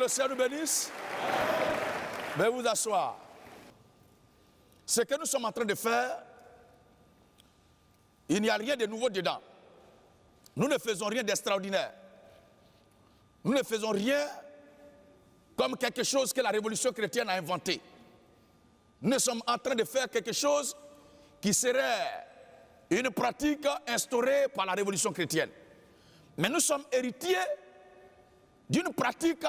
le Seigneur nous bénisse. Veuillez vous asseoir. Ce que nous sommes en train de faire, il n'y a rien de nouveau dedans. Nous ne faisons rien d'extraordinaire. Nous ne faisons rien comme quelque chose que la révolution chrétienne a inventé. Nous sommes en train de faire quelque chose qui serait une pratique instaurée par la révolution chrétienne. Mais nous sommes héritiers d'une pratique,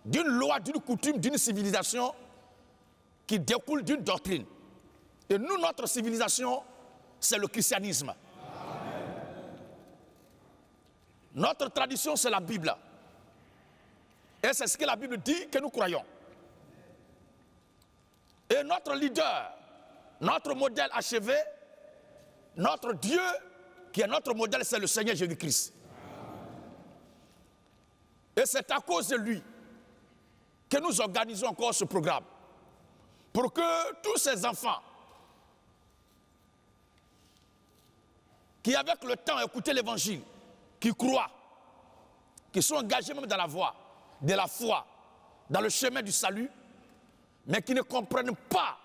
d'une loi, d'une coutume, d'une civilisation qui découle d'une doctrine. Et nous, notre civilisation, c'est le christianisme. Amen. Notre tradition, c'est la Bible. Et c'est ce que la Bible dit que nous croyons. Et notre leader, notre modèle achevé, notre Dieu, qui est notre modèle, c'est le Seigneur Jésus-Christ. Et c'est à cause de lui que nous organisons encore ce programme. Pour que tous ces enfants qui, avec le temps, écoutent l'évangile, qui croient, qui sont engagés même dans la voie de la foi, dans le chemin du salut, mais qui ne comprennent pas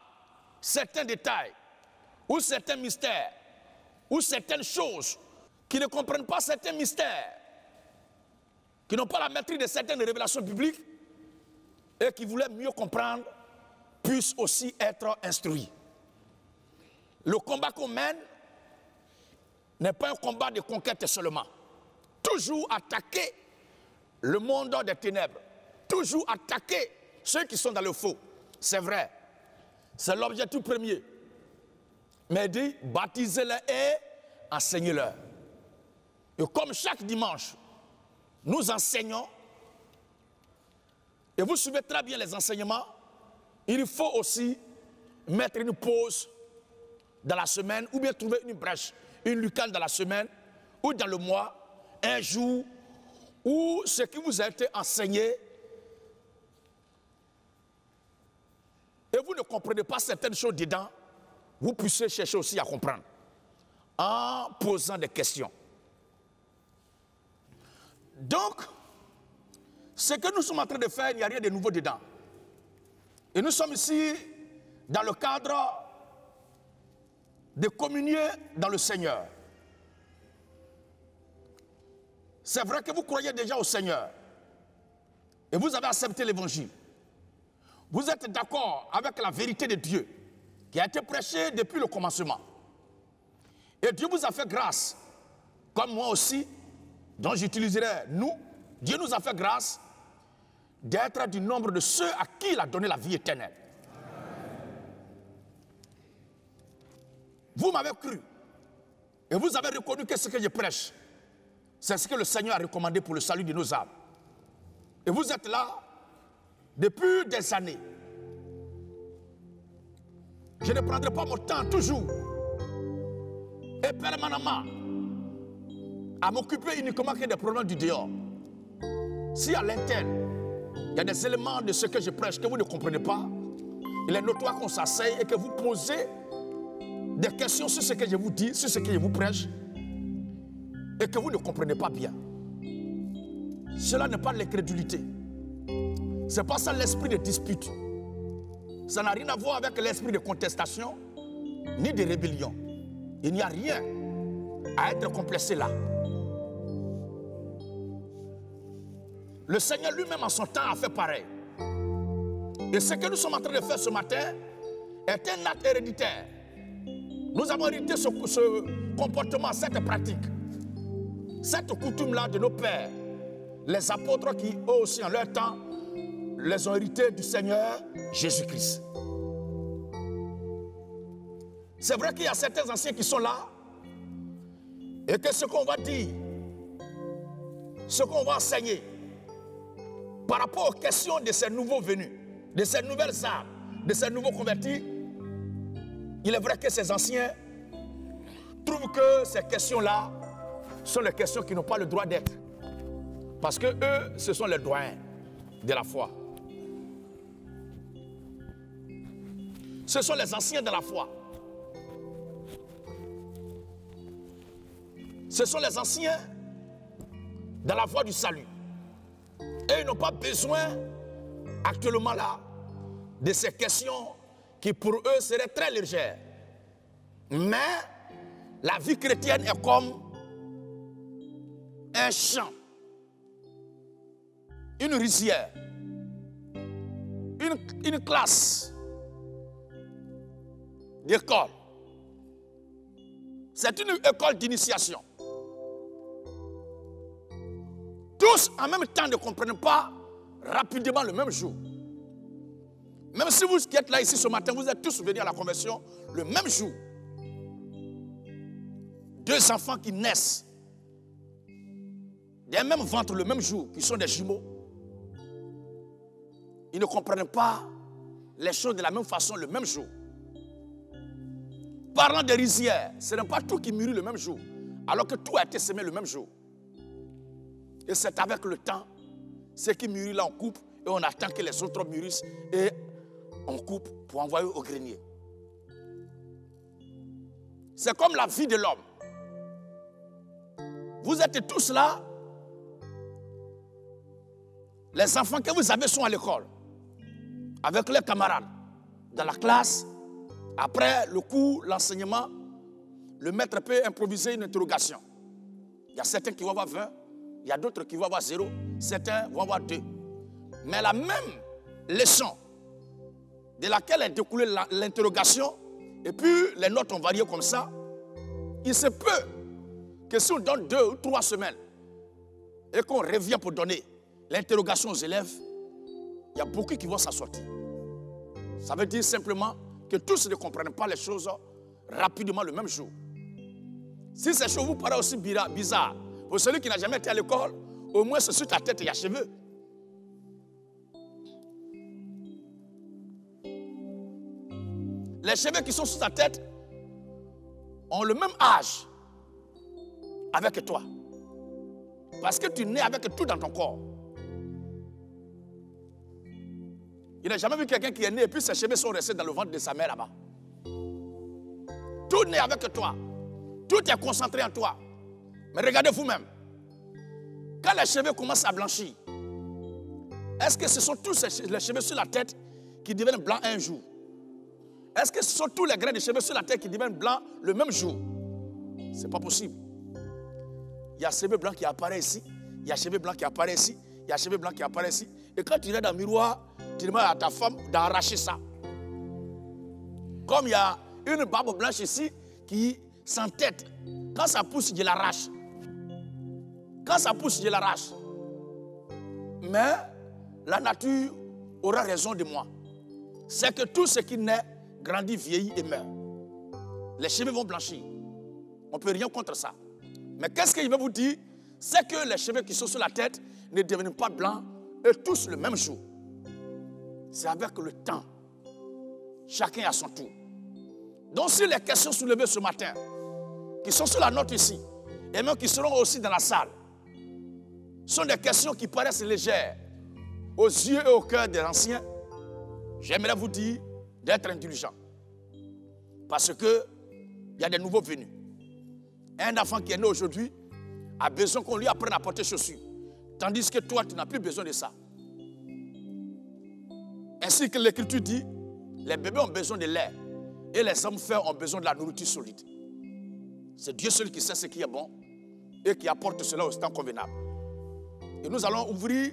certains détails, ou certains mystères, ou certaines choses, qui ne comprennent pas certains mystères, qui n'ont pas la maîtrise de certaines révélations bibliques, et qui voulaient mieux comprendre, puissent aussi être instruits. Le combat qu'on mène n'est pas un combat de conquête seulement. Toujours attaquer le monde des ténèbres. Toujours attaquer ceux qui sont dans le faux. C'est vrai. C'est l'objectif premier. Mais il dit, baptisez-les et enseignez-leur. Et comme chaque dimanche, nous enseignons, et vous suivez très bien les enseignements, il faut aussi mettre une pause dans la semaine, ou bien trouver une brèche, une lucarne dans la semaine, ou dans le mois, un jour, où ce qui vous a été enseigné, et vous ne comprenez pas certaines choses dedans, vous puissiez chercher aussi à comprendre, en posant des questions. Donc, ce que nous sommes en train de faire, il n'y a rien de nouveau dedans. Et nous sommes ici dans le cadre de communier dans le Seigneur. C'est vrai que vous croyez déjà au Seigneur. Et vous avez accepté l'évangile. Vous êtes d'accord avec la vérité de Dieu qui a été prêchée depuis le commencement. Et Dieu vous a fait grâce, comme moi aussi, dont j'utiliserai nous. Dieu nous a fait grâce d'être du nombre de ceux à qui il a donné la vie éternelle. Vous m'avez cru. Et vous avez reconnu que ce que je prêche, c'est ce que le Seigneur a recommandé pour le salut de nos âmes. Et vous êtes là depuis des années. Je ne prendrai pas mon temps toujours et permanemment à m'occuper uniquement que des problèmes du dehors. Si à l'interne, il y a des éléments de ce que je prêche que vous ne comprenez pas, il est notoire qu'on s'asseye et que vous posez des questions sur ce que je vous dis, sur ce que je vous prêche, et que vous ne comprenez pas bien. Cela n'est pas l'incrédulité. Ce n'est pas ça l'esprit de dispute. Ça n'a rien à voir avec l'esprit de contestation, ni de rébellion. Il n'y a rien à être complexé là. Le Seigneur lui-même en son temps a fait pareil. Et ce que nous sommes en train de faire ce matin est un acte héréditaire. Nous avons hérité ce comportement, cette pratique, cette coutume-là de nos pères, les apôtres qui, eux aussi, en leur temps, les ont hérités du Seigneur Jésus-Christ. C'est vrai qu'il y a certains anciens qui sont là et que ce qu'on va dire, ce qu'on va enseigner par rapport aux questions de ces nouveaux venus, de ces nouvelles âmes, de ces nouveaux convertis, il est vrai que ces anciens trouvent que ces questions-là sont les questions qui n'ont pas le droit d'être. Parce que eux, ce sont les doyens de la foi. Ce sont les anciens de la foi. Ce sont les anciens de la voie du salut. Et ils n'ont pas besoin actuellement là de ces questions qui pour eux seraient très légères. Mais la vie chrétienne est comme un champ, une rizière, une classe d'école. C'est une école d'initiation. Tous en même temps ne comprennent pas rapidement le même jour. Même si vous qui êtes là ici ce matin, vous êtes tous venus à la conversion le même jour. Deux enfants qui naissent d'un même ventre le même jour, qui sont des jumeaux. Ils ne comprennent pas les choses de la même façon le même jour. Parlant des rizières, ce n'est pas tout qui mûrit le même jour, alors que tout a été semé le même jour. Et c'est avec le temps, ce qui mûrit là on coupe et on attend que les autres mûrissent et on coupe pour envoyer au grenier. C'est comme la vie de l'homme. Vous êtes tous là. Les enfants que vous avez sont à l'école, avec leurs camarades, dans la classe. Après le cours, l'enseignement, le maître peut improviser une interrogation. Il y a certains qui vont avoir 20, il y a d'autres qui vont avoir 0, certains vont avoir 2. Mais la même leçon de laquelle est découlée l'interrogation, et puis les notes ont varié comme ça, il se peut que si on donne 2 ou 3 semaines et qu'on revient pour donner l'interrogation aux élèves, il y a beaucoup qui vont s'en sortir. Ça veut dire simplement que tous ne comprennent pas les choses rapidement le même jour. Si ces choses vous paraissent aussi bizarres, pour celui qui n'a jamais été à l'école, au moins sur ta tête, il y a cheveux. Les cheveux qui sont sur ta tête ont le même âge avec toi. Parce que tu nais avec tout dans ton corps. Il n'a jamais vu quelqu'un qui est né et puis ses cheveux sont restés dans le ventre de sa mère là-bas. Tout naît avec toi. Tout est concentré en toi. Mais regardez vous-même. Quand les cheveux commencent à blanchir, est-ce que ce sont tous les cheveux sur la tête qui deviennent blancs un jour? Est-ce que ce sont tous les grains de cheveux sur la tête qui deviennent blancs le même jour? Ce n'est pas possible. Il y a cheveux blancs qui apparaissent ici, il y a cheveux blancs qui apparaissent ici, il y a cheveux blancs qui apparaissent ici. Et quand tu es dans le miroir, tu demandes à ta femme d'arracher ça. Comme il y a une barbe blanche ici qui s'entête. Quand ça pousse, je l'arrache. Quand ça pousse, je l'arrache. Mais la nature aura raison de moi. C'est que tout ce qui naît, grandit, vieillit et meurt. Les cheveux vont blanchir. On ne peut rien contre ça. Mais qu'est-ce qu'il veut vous dire? C'est que les cheveux qui sont sur la tête ne deviennent pas blancs et tous le même jour. C'est avec le temps. Chacun à son tour. Donc si les questions soulevées ce matin, qui sont sur la note ici, et même qui seront aussi dans la salle, sont des questions qui paraissent légères aux yeux et au cœur des anciens, j'aimerais vous dire d'être indulgent. Parce que il y a des nouveaux venus. Un enfant qui est né aujourd'hui a besoin qu'on lui apprenne à porter chaussures. Tandis que toi, tu n'as plus besoin de ça. Ainsi que l'Écriture dit, les bébés ont besoin de lait et les hommes frères ont besoin de la nourriture solide. C'est Dieu seul qui sait ce qui est bon et qui apporte cela au temps convenable. Et nous allons ouvrir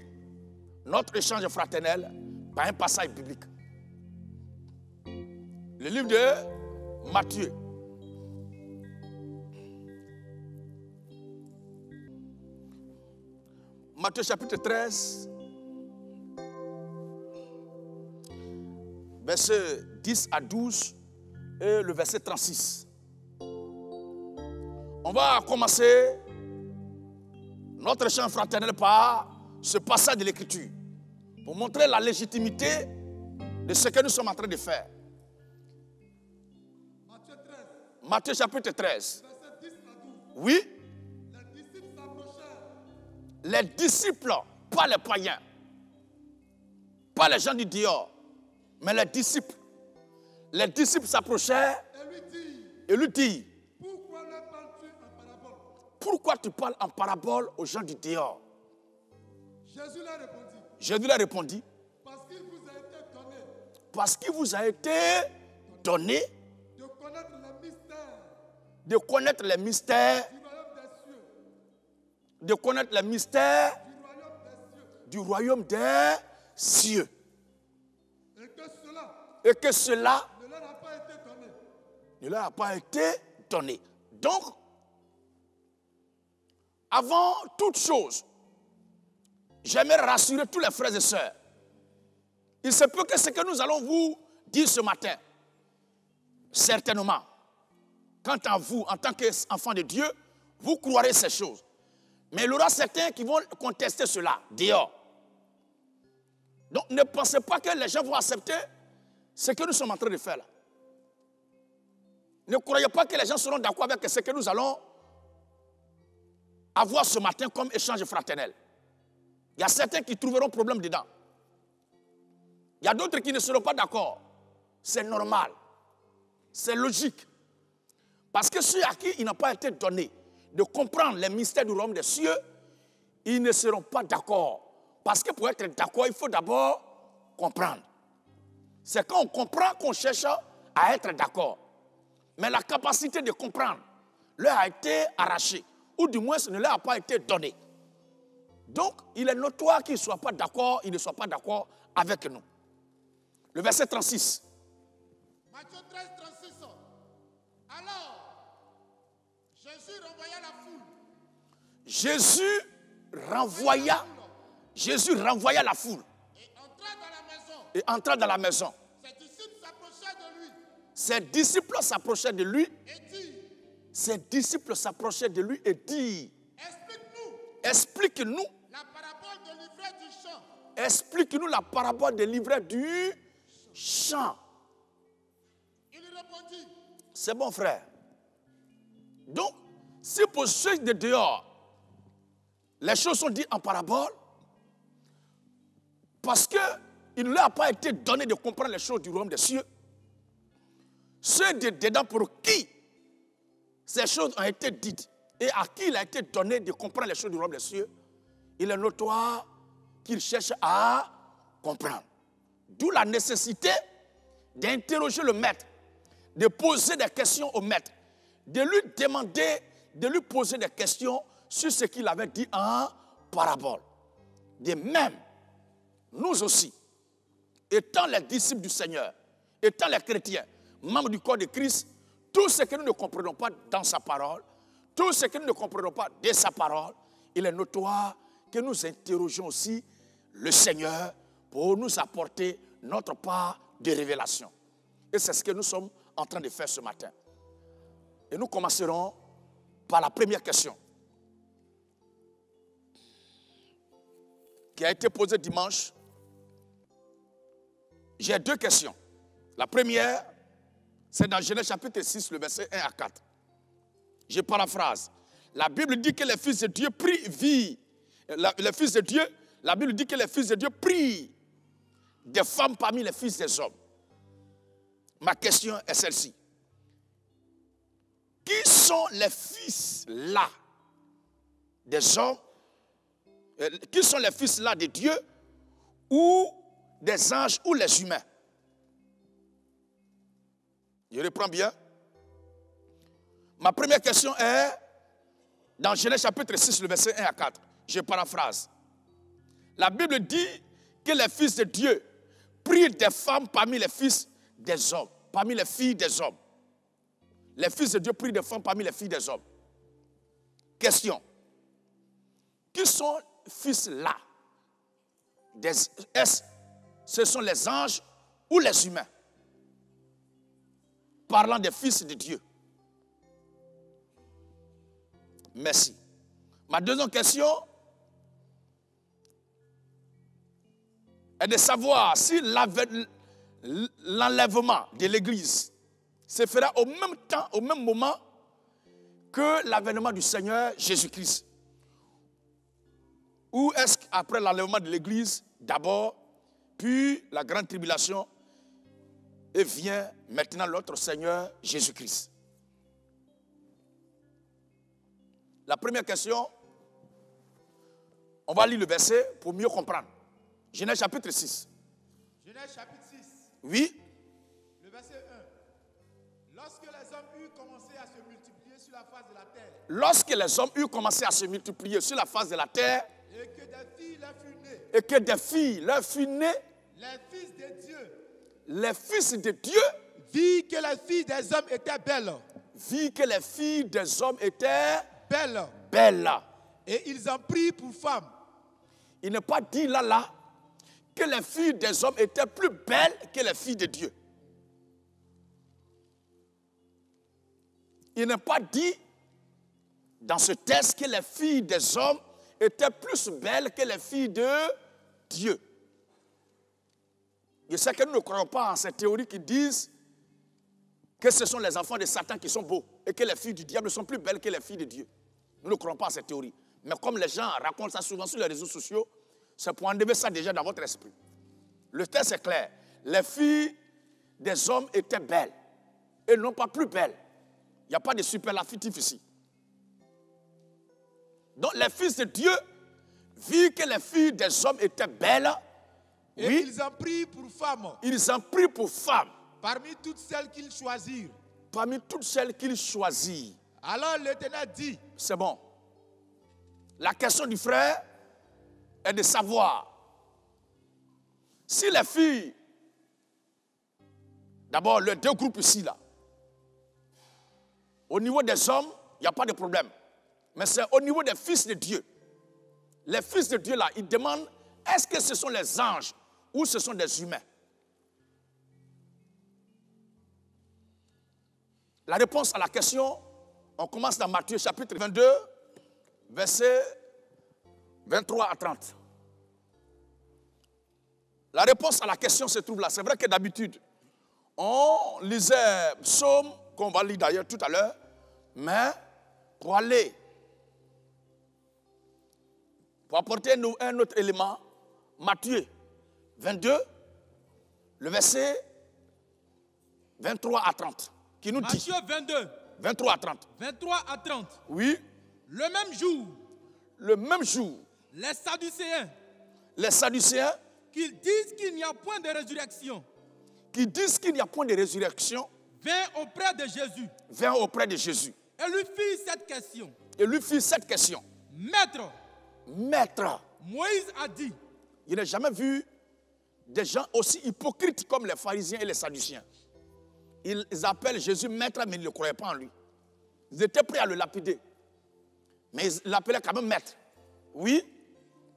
notre échange fraternel par un passage biblique. Le livre de Matthieu. Matthieu chapitre 13, verset 10 à 12 et le verset 36. On va commencer notre échange fraternel par ce passage de l'Écriture pour montrer la légitimité de ce que nous sommes en train de faire. Matthieu chapitre 13. Verset 10 à 12. Oui. Les disciples s'approchèrent. Les disciples, pas les païens, pas les gens du dehors, mais les disciples. Les disciples s'approchèrent et lui disent, pourquoi leur parles-tu en parabole? pourquoi tu parles en parabole aux gens du dehors? Jésus leur répondit, Jésus leur répondit, parce qu'il vous a été donné parce qu'il vous a été donné de connaître les mystères de connaître les mystères, du royaume des cieux, de connaître les mystères du royaume des cieux, du royaume des cieux. et que cela Et que cela ne leur a pas été donné ne leur a pas été donné. Donc, avant toute chose, j'aimerais rassurer tous les frères et sœurs. Il se peut que ce que nous allons vous dire ce matin, certainement, quant à vous, en tant qu'enfants de Dieu, vous croirez ces choses. Mais il y aura certains qui vont contester cela dehors. Donc ne pensez pas que les gens vont accepter ce que nous sommes en train de faire là. Ne croyez pas que les gens seront d'accord avec ce que nous allons avoir ce matin comme échange fraternel. Il y a certains qui trouveront problème dedans. Il y a d'autres qui ne seront pas d'accord. C'est normal. C'est logique. Parce que ceux à qui il n'a pas été donné de comprendre les mystères du royaume des cieux, ils ne seront pas d'accord. Parce que pour être d'accord, il faut d'abord comprendre. C'est quand on comprend qu'on cherche à être d'accord. Mais la capacité de comprendre leur a été arrachée. Ou du moins, ce ne leur a pas été donné. Donc, il est notoire qu'ils ne soient pas d'accord, ils ne soient pas d'accord avec nous. Le verset 36. Matthieu 13, 36. Alors, Jésus renvoya la foule. Jésus renvoya la foule. Et entra dans la maison. Et entra dans la maison. Ses disciples s'approchèrent de lui. Ses disciples s'approchaient de lui et dit, explique-nous La parabole de l'ivraie du champ. explique-nous la parabole de l'ivraie du champ. Il lui répondit, C'est bon, frère. Donc, si pour ceux de dehors, les choses sont dites en parabole, parce qu'il ne leur a pas été donné de comprendre les choses du royaume des cieux, ceux de dedans pour qui ces choses ont été dites et à qui il a été donné de comprendre les choses du royaume des cieux, il est notoire qu'ils cherchent à comprendre. D'où la nécessité d'interroger le maître, de poser des questions au maître, de lui demander, de lui poser des questions sur ce qu'il avait dit en parabole. De même, nous aussi, étant les disciples du Seigneur, étant les chrétiens, membres du corps de Christ, tout ce que nous ne comprenons pas dans sa parole, tout ce que nous ne comprenons pas de sa parole, il est notoire que nous interrogeons aussi le Seigneur pour nous apporter notre part de révélation. Et c'est ce que nous sommes en train de faire ce matin. Et nous commencerons par la première question qui a été posée dimanche. J'ai deux questions. La première, c'est dans Genèse chapitre 6, le verset 1 à 4. Je paraphrase. La Bible dit que les fils de Dieu prient, les fils de Dieu, la Bible dit que les fils de Dieu prient des femmes parmi les fils des hommes. Ma question est celle-ci. Qui sont les fils là des hommes? Qui sont les fils là de Dieu ou des anges ou les humains? Je reprends bien. Ma première question est dans Genèse chapitre 6, le verset 1 à 4. Je paraphrase. La Bible dit que les fils de Dieu prient des femmes parmi les fils des hommes, parmi les filles des hommes. Les fils de Dieu prient des femmes parmi les filles des hommes. Question. Qui sont fils là? Est-ce ce sont les anges ou les humains? Parlant des fils de Dieu. Merci. Ma deuxième question est de savoir si l'enlèvement de l'Église se fera au même temps, au même moment que l'avènement du Seigneur Jésus-Christ. Ou est-ce qu'après l'enlèvement de l'Église, d'abord, puis la grande tribulation, et vient maintenant notre Seigneur Jésus-Christ? La première question, on va lire le verset pour mieux comprendre. Genèse chapitre 6. Genèse chapitre 6, Oui. le verset 1. Lorsque les hommes eurent commencé à se multiplier sur la face de la terre, Lorsque les hommes eurent commencé à se multiplier sur la face de la terre, et que des filles leur furent nées, et que des filles leur furent nées, les fils de Dieu les fils de Dieu virent que les filles des hommes étaient belles, virent que les filles des hommes étaient belles, belles. et ils en prirent pour femmes. Il n'est pas dit là que les filles des hommes étaient plus belles que les filles de Dieu. Il n'est pas dit dans ce texte que les filles des hommes étaient plus belles que les filles de Dieu. Je sais que nous ne croyons pas en ces théories qui disent que ce sont les enfants de Satan qui sont beaux et que les filles du diable sont plus belles que les filles de Dieu. Nous ne croyons pas en cette théorie. Mais comme les gens racontent ça souvent sur les réseaux sociaux, c'est pour enlever ça déjà dans votre esprit. Le texte est clair. Les filles des hommes étaient belles et non pas plus belles. Il n'y a pas de superlatif ici. Donc les fils de Dieu virent que les filles des hommes étaient belles. Et Oui, ils en prirent pour femmes, ils en prirent pour femmes parmi toutes celles qu'ils choisirent. parmi toutes celles qu'ils choisirent. Alors l'Éternel dit, C'est bon. La question du frère est de savoir si les filles, d'abord les deux groupes ici, là, au niveau des hommes, il n'y a pas de problème. Mais c'est au niveau des fils de Dieu. Les fils de Dieu, là, ils demandent, est-ce que ce sont les anges ou ce sont des humains? La réponse à la question, on commence dans Matthieu chapitre 22, versets 23 à 30. La réponse à la question se trouve là. C'est vrai que d'habitude, on lisait Psaume, qu'on va lire d'ailleurs tout à l'heure, mais pour apporter un autre élément, Matthieu 22, le verset 23 à 30, qui nous dit... Matthieu 22, 23 à 30. 23 à 30. Oui, Le même jour, le même jour, les Sadducéens, les Sadducéens qui disent qu'il n'y a point de résurrection, qui disent qu'il n'y a point de résurrection vinrent auprès de Jésus vinrent auprès de Jésus et lui firent cette question. et lui fit cette question. Maître, Maître, Moïse a dit, je n'ai jamais vu des gens aussi hypocrites comme les pharisiens et les sadduciens. Ils appellent Jésus maître, mais ils ne le croyaient pas en lui. Ils étaient prêts à le lapider. Mais ils l'appelaient quand même maître. Oui,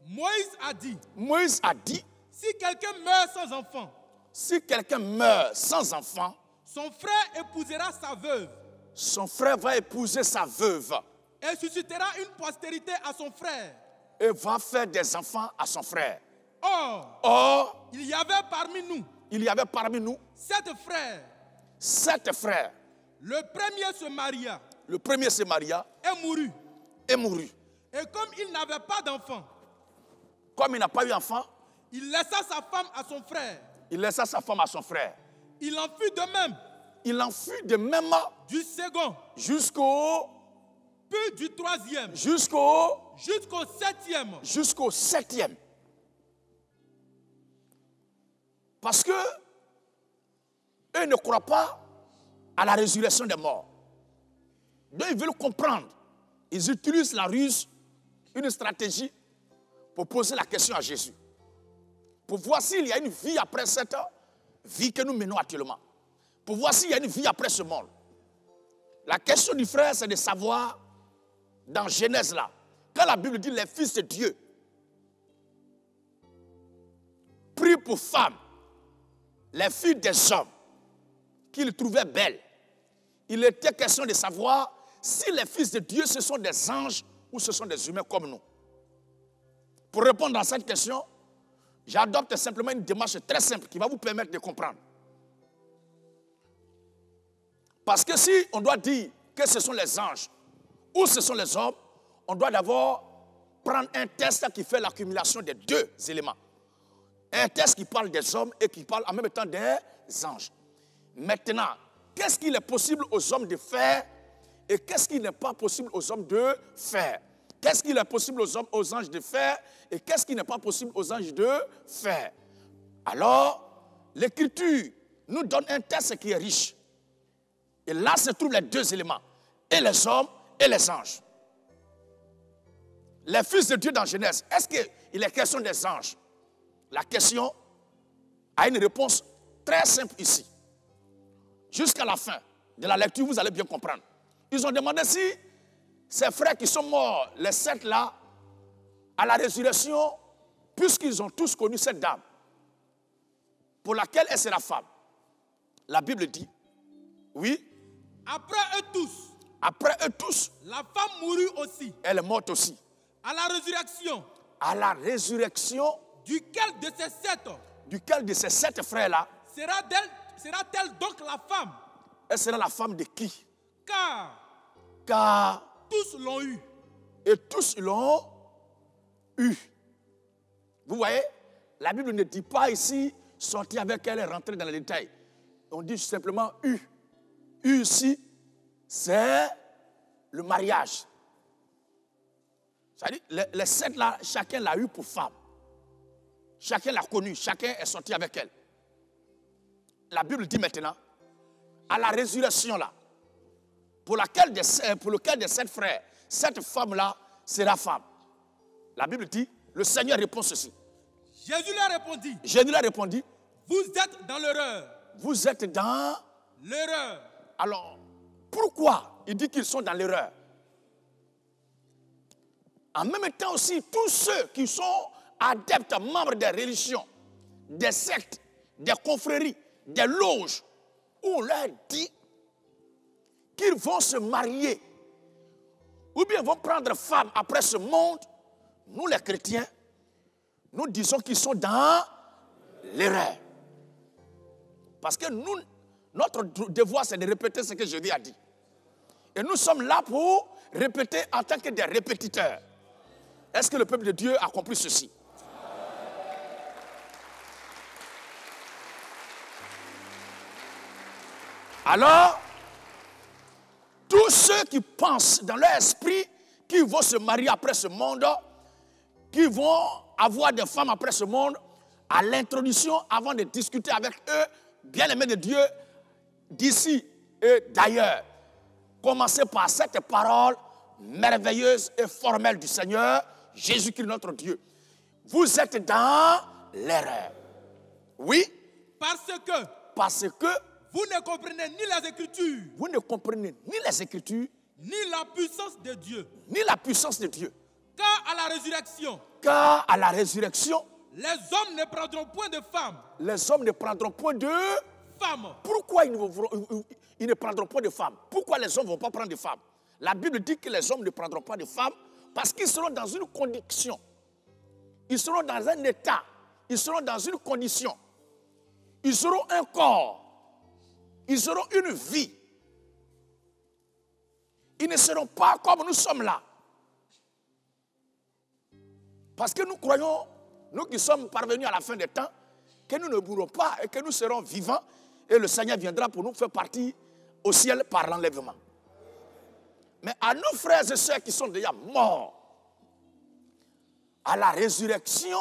Moïse a dit, Moïse a dit, si quelqu'un meurt sans enfant, si quelqu'un meurt sans enfant, son frère épousera sa veuve son frère va épouser sa veuve et suscitera une postérité à son frère. et va faire des enfants à son frère. Or, Or, il y avait parmi nous il y avait parmi nous 7 frères. 7 frères. Le premier se maria Le premier se maria et mourut. et mourut. Et comme il n'avait pas d'enfant, Comme il n'a pas eu enfant, il laissa sa femme à son frère. il laissa sa femme à son frère. Il en fut de même Il en fut de même du second, jusqu'au puis du troisième, 7e. Parce que eux ne croient pas à la résurrection des morts. Donc ils veulent comprendre. Ils utilisent la ruse, une stratégie pour poser la question à Jésus. Pour voir s'il y a une vie après cette vie que nous menons actuellement. Pour voir s'il y a une vie après ce monde. La question du frère, c'est de savoir, dans Genèse là, quand la Bible dit les fils de Dieu pris pour femmes les filles des hommes qu'ils trouvaient belles, il était question de savoir si les fils de Dieu ce sont des anges ou ce sont des humains comme nous. Pour répondre à cette question, j'adopte simplement une démarche très simple qui va vous permettre de comprendre. Parce que si on doit dire que ce sont les anges ou ce sont les hommes, on doit d'abord prendre un test qui fait l'accumulation des deux éléments. Un test qui parle des hommes et qui parle en même temps des anges. Maintenant, qu'est-ce qu'il est possible aux hommes de faire et qu'est-ce qu'il n'est pas possible aux hommes de faire? Qu'est-ce qu'il est possible aux hommes, aux anges de faire et qu'est-ce qui n'est pas possible aux anges de faire? Alors, l'Écriture nous donne un texte qui est riche. Et là se trouvent les deux éléments, et les hommes et les anges. Les fils de Dieu dans Genèse, est-ce qu'il est question des anges? La question a une réponse très simple ici. Jusqu'à la fin de la lecture, vous allez bien comprendre. Ils ont demandé si ces frères qui sont morts, les 7 là, à la résurrection, puisqu'ils ont tous connu cette dame, pour laquelle elle sera femme. La Bible dit, oui. Après eux tous, la femme mourut aussi. Elle est morte aussi. À la résurrection. À la résurrection. Duquel de ces 7 frères-là sera-t-elle donc la femme? Elle sera la femme de qui? Car tous l'ont eu. Et tous l'ont eu. Vous voyez, la Bible ne dit pas ici sortir avec elle et rentrer dans les détails. On dit simplement eu. Eu ici, c'est le mariage. C'est-à-dire, les 7 là, chacun l'a eu pour femme. Chacun l'a connue, chacun est sorti avec elle. La Bible dit maintenant, à la résurrection là, pour lequel des 7 frères, cette femme-là sera femme. La Bible dit, le Seigneur répond ceci. Jésus leur répondit, vous êtes dans l'erreur. Vous êtes dans l'erreur. Alors, pourquoi il dit qu'ils sont dans l'erreur? En même temps aussi, tous ceux qui sont adeptes, membres des religions, des sectes, des confréries, des loges, on leur dit qu'ils vont se marier ou bien vont prendre femme après ce monde, nous les chrétiens, nous disons qu'ils sont dans l'erreur. Parce que nous, notre devoir, c'est de répéter ce que Jésus a dit. Et nous sommes là pour répéter en tant que des répétiteurs. Est-ce que le peuple de Dieu a compris ceci? Alors, tous ceux qui pensent dans leur esprit qu'ils vont se marier après ce monde, qu'ils vont avoir des femmes après ce monde, à l'introduction, avant de discuter avec eux, bien-aimés de Dieu, d'ici et d'ailleurs, commencez par cette parole merveilleuse et formelle du Seigneur, Jésus-Christ notre Dieu. Vous êtes dans l'erreur. Oui. Parce que vous ne comprenez ni les Écritures. Vous ne comprenez ni les Écritures. Ni la puissance de Dieu. Ni la puissance de Dieu. Car à la résurrection, les hommes ne prendront point de femmes. Les hommes ne prendront point de femmes. Pourquoi ils ne prendront pas de femmes? Pourquoi les hommes ne vont pas prendre de femmes? La Bible dit que les hommes ne prendront pas de femmes parce qu'ils seront dans une condition. Ils seront dans un état. Ils seront dans une condition. Ils auront un corps. Ils auront une vie. Ils ne seront pas comme nous sommes là. Parce que nous croyons, nous qui sommes parvenus à la fin des temps, que nous ne mourrons pas et que nous serons vivants et le Seigneur viendra pour nous faire partie au ciel par l'enlèvement. Mais à nos frères et sœurs qui sont déjà morts, à la résurrection,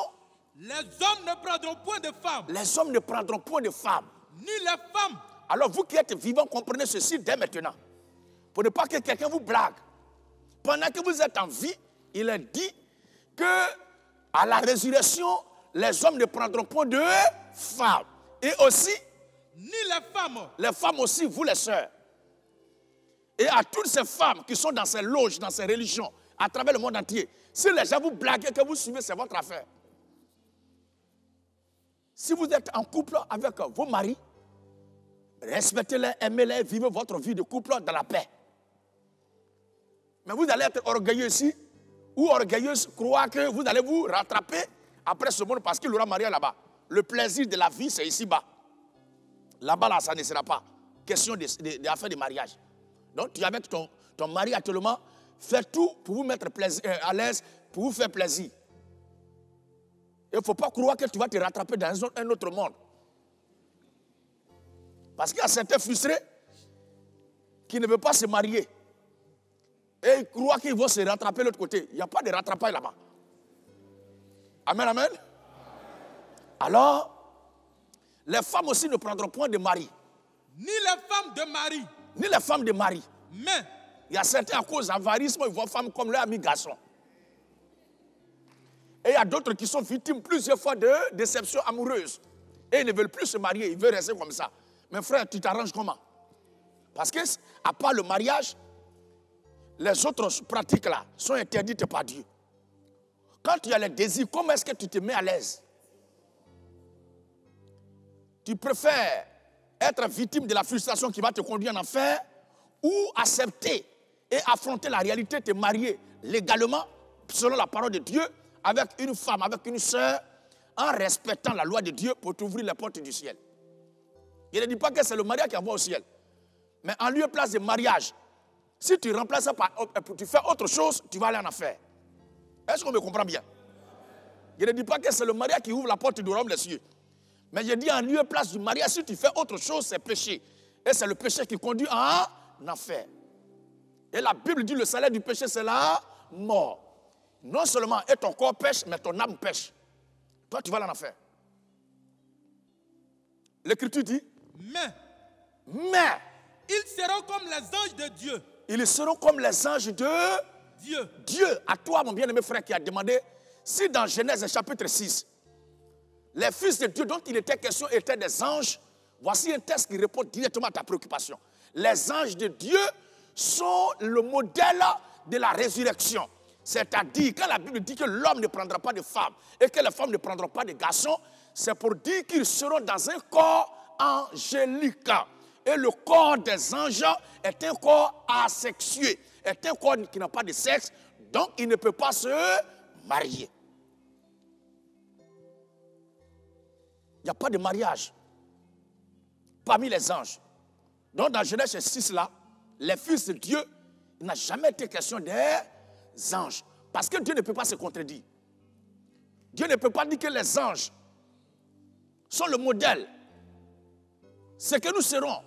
les hommes ne prendront point de femmes. Les hommes ne prendront point de femmes. Ni les femmes. Alors vous qui êtes vivants, comprenez ceci dès maintenant. Pour ne pas que quelqu'un vous blague. Pendant que vous êtes en vie, il est dit que à la résurrection, les hommes ne prendront point de femmes. Et aussi, ni les femmes. Les femmes aussi, vous les sœurs. Et à toutes ces femmes qui sont dans ces loges, dans ces religions, à travers le monde entier, si les gens vous blaguent et que vous suivez, c'est votre affaire. Si vous êtes en couple avec vos maris, respectez-les, aimez-les, vivez votre vie de couple dans la paix. Mais vous allez être orgueilleux ici, ou orgueilleuse, croire que vous allez vous rattraper après ce monde parce qu'il aura marié là-bas. Le plaisir de la vie, c'est ici-bas. Là-bas, là, ça ne sera pas question d'affaires de mariage. Donc, tu es avec ton mari actuellement, fais tout pour vous mettre à l'aise, pour vous faire plaisir. Il ne faut pas croire que tu vas te rattraper dans un autre monde. Parce qu'il y a certains frustrés qui ne veulent pas se marier. Et ils croient qu'ils vont se rattraper de l'autre côté. Il n'y a pas de rattrapage là-bas. Amen, amen. Alors, les femmes aussi ne prendront point de mari. Ni les femmes de mari. Ni les femmes de mari. Mais il y a certains à cause d'avarisme, ils voient femmes comme leur ami garçon. Et il y a d'autres qui sont victimes plusieurs fois de déceptions amoureuses. Et ils ne veulent plus se marier, ils veulent rester comme ça. Mais frère, tu t'arranges comment? Parce que, à part le mariage, les autres pratiques là sont interdites par Dieu. Quand tu as les désirs, comment est-ce que tu te mets à l'aise? Tu préfères être victime de la frustration qui va te conduire en enfer ou accepter et affronter la réalité, te marier légalement, selon la parole de Dieu, avec une femme, avec une sœur, en respectant la loi de Dieu pour t'ouvrir les portes du ciel. Il ne dit pas que c'est le mariage qui envoie au ciel. Mais en lieu et place de mariage, si tu remplaces ça par, tu fais autre chose, tu vas aller en enfer. Est-ce qu'on me comprend bien? Il ne dit pas que c'est le mariage qui ouvre la porte du royaume des cieux. Mais je dis en lieu et place du mariage, si tu fais autre chose, c'est péché. Et c'est le péché qui conduit en enfer. Et la Bible dit le salaire du péché, c'est la mort. Non seulement et ton corps pêche, mais ton âme pêche. Toi, tu vas aller en enfer. L'Écriture dit, mais ils seront comme les anges de Dieu. Ils seront comme les anges de Dieu. Dieu. À toi, mon bien-aimé frère, qui a demandé, si dans Genèse chapitre 6, les fils de Dieu dont il était question étaient des anges, voici un texte qui répond directement à ta préoccupation. Les anges de Dieu sont le modèle de la résurrection. C'est-à-dire, quand la Bible dit que l'homme ne prendra pas de femme et que les femmes ne prendront pas de garçons, c'est pour dire qu'ils seront dans un corps angélique. Et le corps des anges est un corps asexué, est un corps qui n'a pas de sexe, donc il ne peut pas se marier. Il n'y a pas de mariage parmi les anges. Donc dans Genèse 6 là, les fils de Dieu, il n'a jamais été question des anges. Parce que Dieu ne peut pas se contredire. Dieu ne peut pas dire que les anges sont le modèle. C'est que nous serons,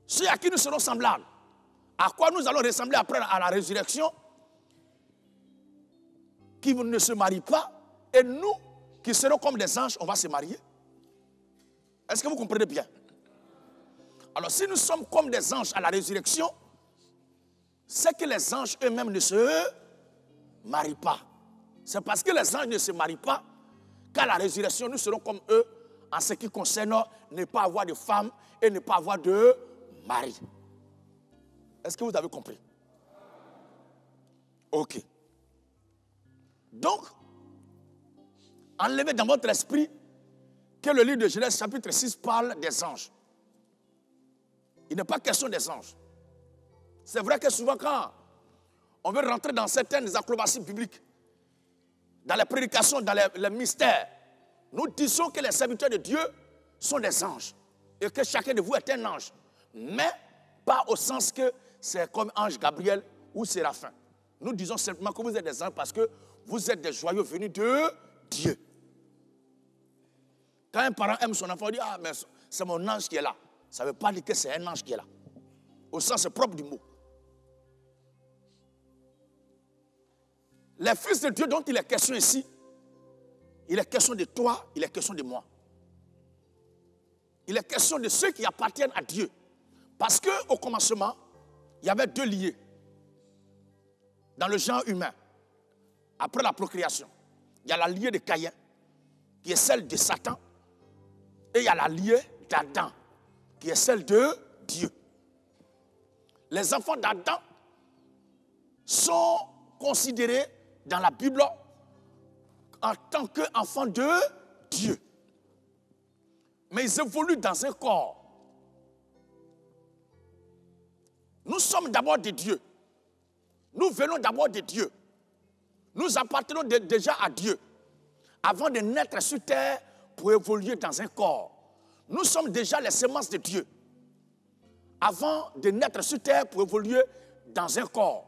ceux à qui nous serons semblables. À quoi nous allons ressembler après à la résurrection? Qui ne se marient pas. Et nous, qui serons comme des anges, on va se marier. Est-ce que vous comprenez bien? Alors si nous sommes comme des anges à la résurrection, c'est que les anges eux-mêmes ne se marient pas. C'est parce que les anges ne se marient pas qu'à la résurrection, nous serons comme eux en ce qui concerne ne pas avoir de femme et ne pas avoir de mari. Est-ce que vous avez compris? Ok. Donc, enlevez dans votre esprit que le livre de Genèse chapitre 6 parle des anges. Il n'est pas question des anges. C'est vrai que souvent quand on veut rentrer dans certaines acrobaties bibliques, dans les prédications, dans les mystères, nous disons que les serviteurs de Dieu sont des anges et que chacun de vous est un ange. Mais pas au sens que c'est comme ange Gabriel ou Séraphin. Nous disons simplement que vous êtes des anges parce que vous êtes des joyaux venus de Dieu. Quand un parent aime son enfant, il dit « Ah, mais c'est mon ange qui est là ». Ça ne veut pas dire que c'est un ange qui est là. Au sens propre du mot. Les fils de Dieu dont il est question ici, il est question de toi, il est question de moi. Il est question de ceux qui appartiennent à Dieu. Parce qu'au commencement, il y avait deux liées dans le genre humain. Après la procréation, il y a la liée de Caïn, qui est celle de Satan, et il y a la liée d'Adam, qui est celle de Dieu. Les enfants d'Adam sont considérés dans la Bible en tant qu'enfants de Dieu. Mais ils évoluent dans un corps. Nous sommes d'abord de Dieu. Nous venons d'abord de Dieu. Nous appartenons déjà à Dieu avant de naître sur terre pour évoluer dans un corps. Nous sommes déjà les semences de Dieu avant de naître sur terre pour évoluer dans un corps.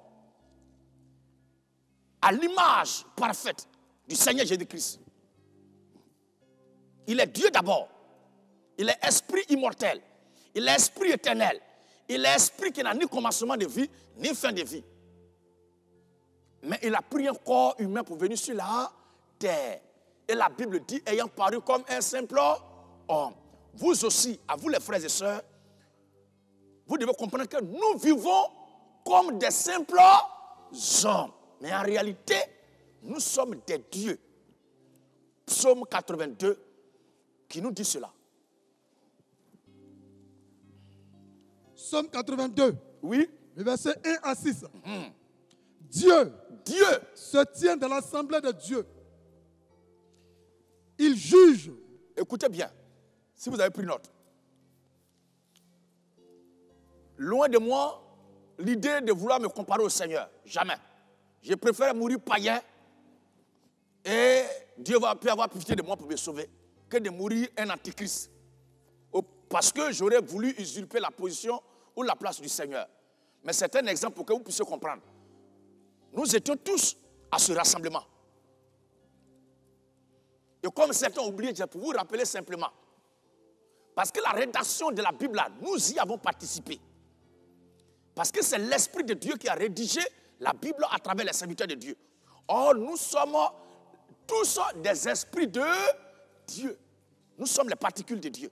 À l'image parfaite du Seigneur Jésus-Christ. Il est Dieu d'abord. Il est esprit immortel. Il est esprit éternel. Il est esprit qui n'a ni commencement de vie, ni fin de vie. Mais il a pris un corps humain pour venir sur la terre. Et la Bible dit, ayant paru comme un simple homme. Vous aussi, à vous les frères et sœurs, vous devez comprendre que nous vivons comme des simples hommes. Mais en réalité, nous sommes des dieux. Psaume 82 qui nous dit cela. Psaume 82. Oui. Le verset 1 à 6. Dieu se tient dans l'assemblée de Dieu. Il juge. Écoutez bien, si vous avez pris note. Loin de moi, l'idée de vouloir me comparer au Seigneur. Jamais. Je préfère mourir païen et Dieu va avoir pitié de moi pour me sauver que de mourir un antichrist. Parce que j'aurais voulu usurper la position ou la place du Seigneur. Mais c'est un exemple pour que vous puissiez comprendre. Nous étions tous à ce rassemblement. Et comme certains ont oublié, je peux vous rappeler simplement. Parce que la rédaction de la Bible, là, nous y avons participé. Parce que c'est l'Esprit de Dieu qui a rédigé la Bible à travers les serviteurs de Dieu. Or, nous sommes tous des esprits de Dieu. Nous sommes les particules de Dieu.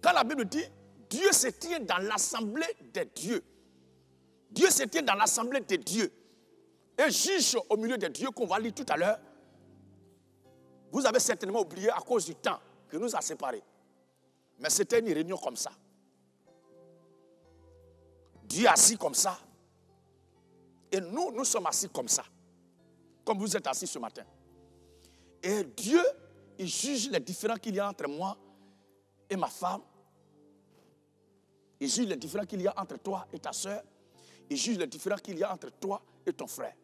Quand la Bible dit, Dieu se tient dans l'assemblée des dieux. Dieu se tient dans l'assemblée des dieux. Et juge au milieu des dieux qu'on va lire tout à l'heure. Vous avez certainement oublié à cause du temps que nous a séparés. Mais c'était une réunion comme ça. Dieu est assis comme ça. Et nous sommes assis comme ça. Comme vous êtes assis ce matin. Et Dieu, il juge les différends qu'il y a entre moi et ma femme. Il juge les différends qu'il y a entre toi et ta soeur. Il juge les différends qu'il y a entre toi et ton frère.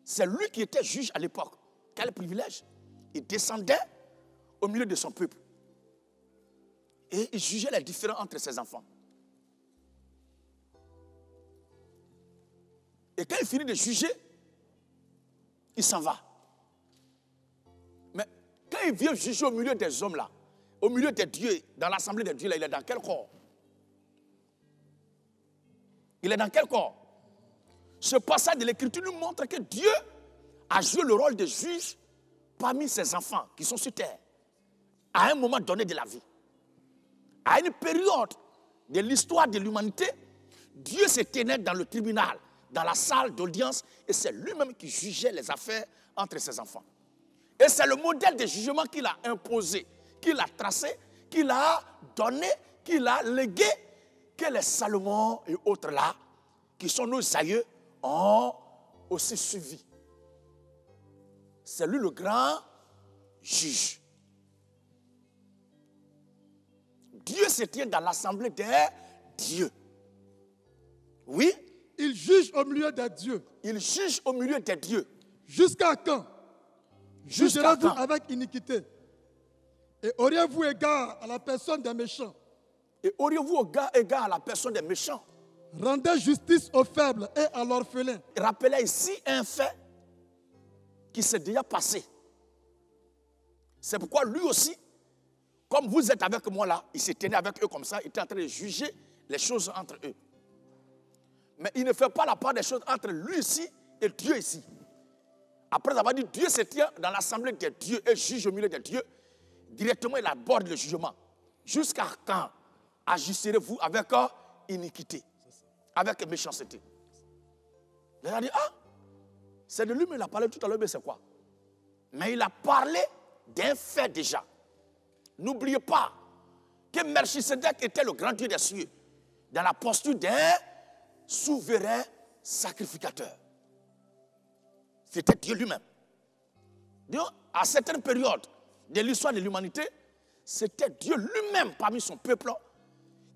C'est lui qui était juge à l'époque. Quel privilège. Il descendait au milieu de son peuple. Et il jugeait les différends entre ses enfants. Et quand il finit de juger, il s'en va. Mais quand il vient juger au milieu des hommes là, au milieu des dieux, dans l'assemblée des dieux là, il est dans quel corps? Il est dans quel corps? Ce passage de l'Écriture nous montre que Dieu a joué le rôle de juge parmi ses enfants qui sont sur terre, à un moment donné de la vie. À une période de l'histoire de l'humanité, Dieu se tenait dans le tribunal, dans la salle d'audience, et c'est lui-même qui jugeait les affaires entre ses enfants. Et c'est le modèle de jugement qu'il a imposé, qu'il a tracé, qu'il a donné, qu'il a légué, que les Salomon et autres là, qui sont nos aïeux, ont aussi suivi. C'est lui le grand juge. Dieu se tient dans l'assemblée des dieux. Oui. Il juge au milieu des dieux. Il juge au milieu des dieux. Jusqu'à quand? Jugerez-vous avec iniquité? Et auriez-vous égard à la personne des méchants? Et auriez-vous égard à la personne des méchants? Rendez justice aux faibles et à l'orphelin. Rappelez ici un fait qui s'est déjà passé. C'est pourquoi lui aussi, comme vous êtes avec moi là, il s'est tenu avec eux comme ça, il était en train de juger les choses entre eux. Mais il ne fait pas la part des choses entre lui ici et Dieu ici. Après avoir dit Dieu se tient dans l'assemblée des dieux et juge au milieu des dieux, directement il aborde le jugement. Jusqu'à quand agirez-vous avec iniquité, avec méchanceté? Il a dit, c'est de lui, mais il a parlé tout à l'heure, mais c'est quoi? Mais il a parlé d'un fait déjà. N'oubliez pas que Melchisedec était le grand Dieu des cieux, dans la posture d'un souverain sacrificateur. C'était Dieu lui-même. Donc, à certaines périodes de l'histoire de l'humanité, c'était Dieu lui-même parmi son peuple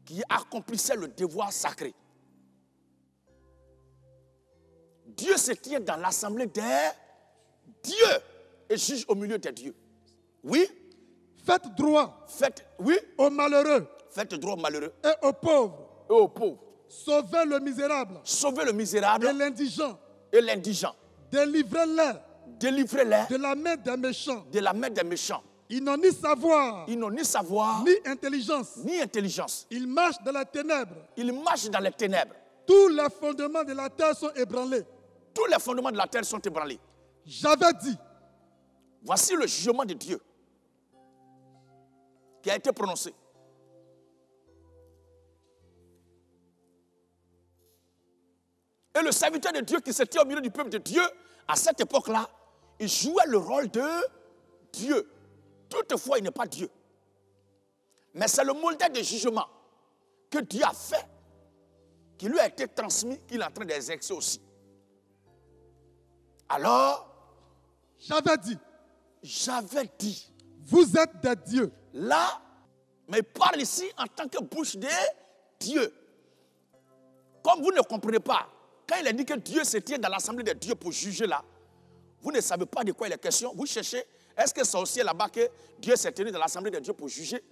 qui accomplissait le devoir sacré. Dieu se tient dans l'assemblée des dieux et juge au milieu des dieux. Oui. Faites droit. Oui. Aux malheureux. Faites droit aux malheureux. Et aux pauvres. Et aux pauvres. Sauvez le misérable. Sauvez le misérable. Et l'indigent. Et l'indigent. Délivrez-les. Délivrez-les. De la main des méchants. De la main des méchants. Ils n'ont ni savoir. Ils n'ont ni savoir. Ni intelligence. Ni intelligence. Ils marchent dans les ténèbres. Ils marchent dans les ténèbres. tous les fondements de la terre sont ébranlés. Tous les fondements de la terre sont ébranlés. J'avais dit. Voici le jugement de Dieu qui a été prononcé. Et le serviteur de Dieu qui se tient au milieu du peuple de Dieu, à cette époque-là, il jouait le rôle de Dieu. Toutefois, il n'est pas Dieu. Mais c'est le modèle de jugement que Dieu a fait, qui lui a été transmis, qu'il est en train d'exercer aussi. Alors, j'avais dit, vous êtes des dieux. Là, mais il parle ici en tant que bouche de Dieu. Comme vous ne comprenez pas, quand il a dit que Dieu se tient dans l'assemblée des dieux pour juger là, vous ne savez pas de quoi il est question. Vous cherchez, est-ce que c'est aussi là-bas que Dieu s'est tenu dans l'assemblée des dieux pour juger,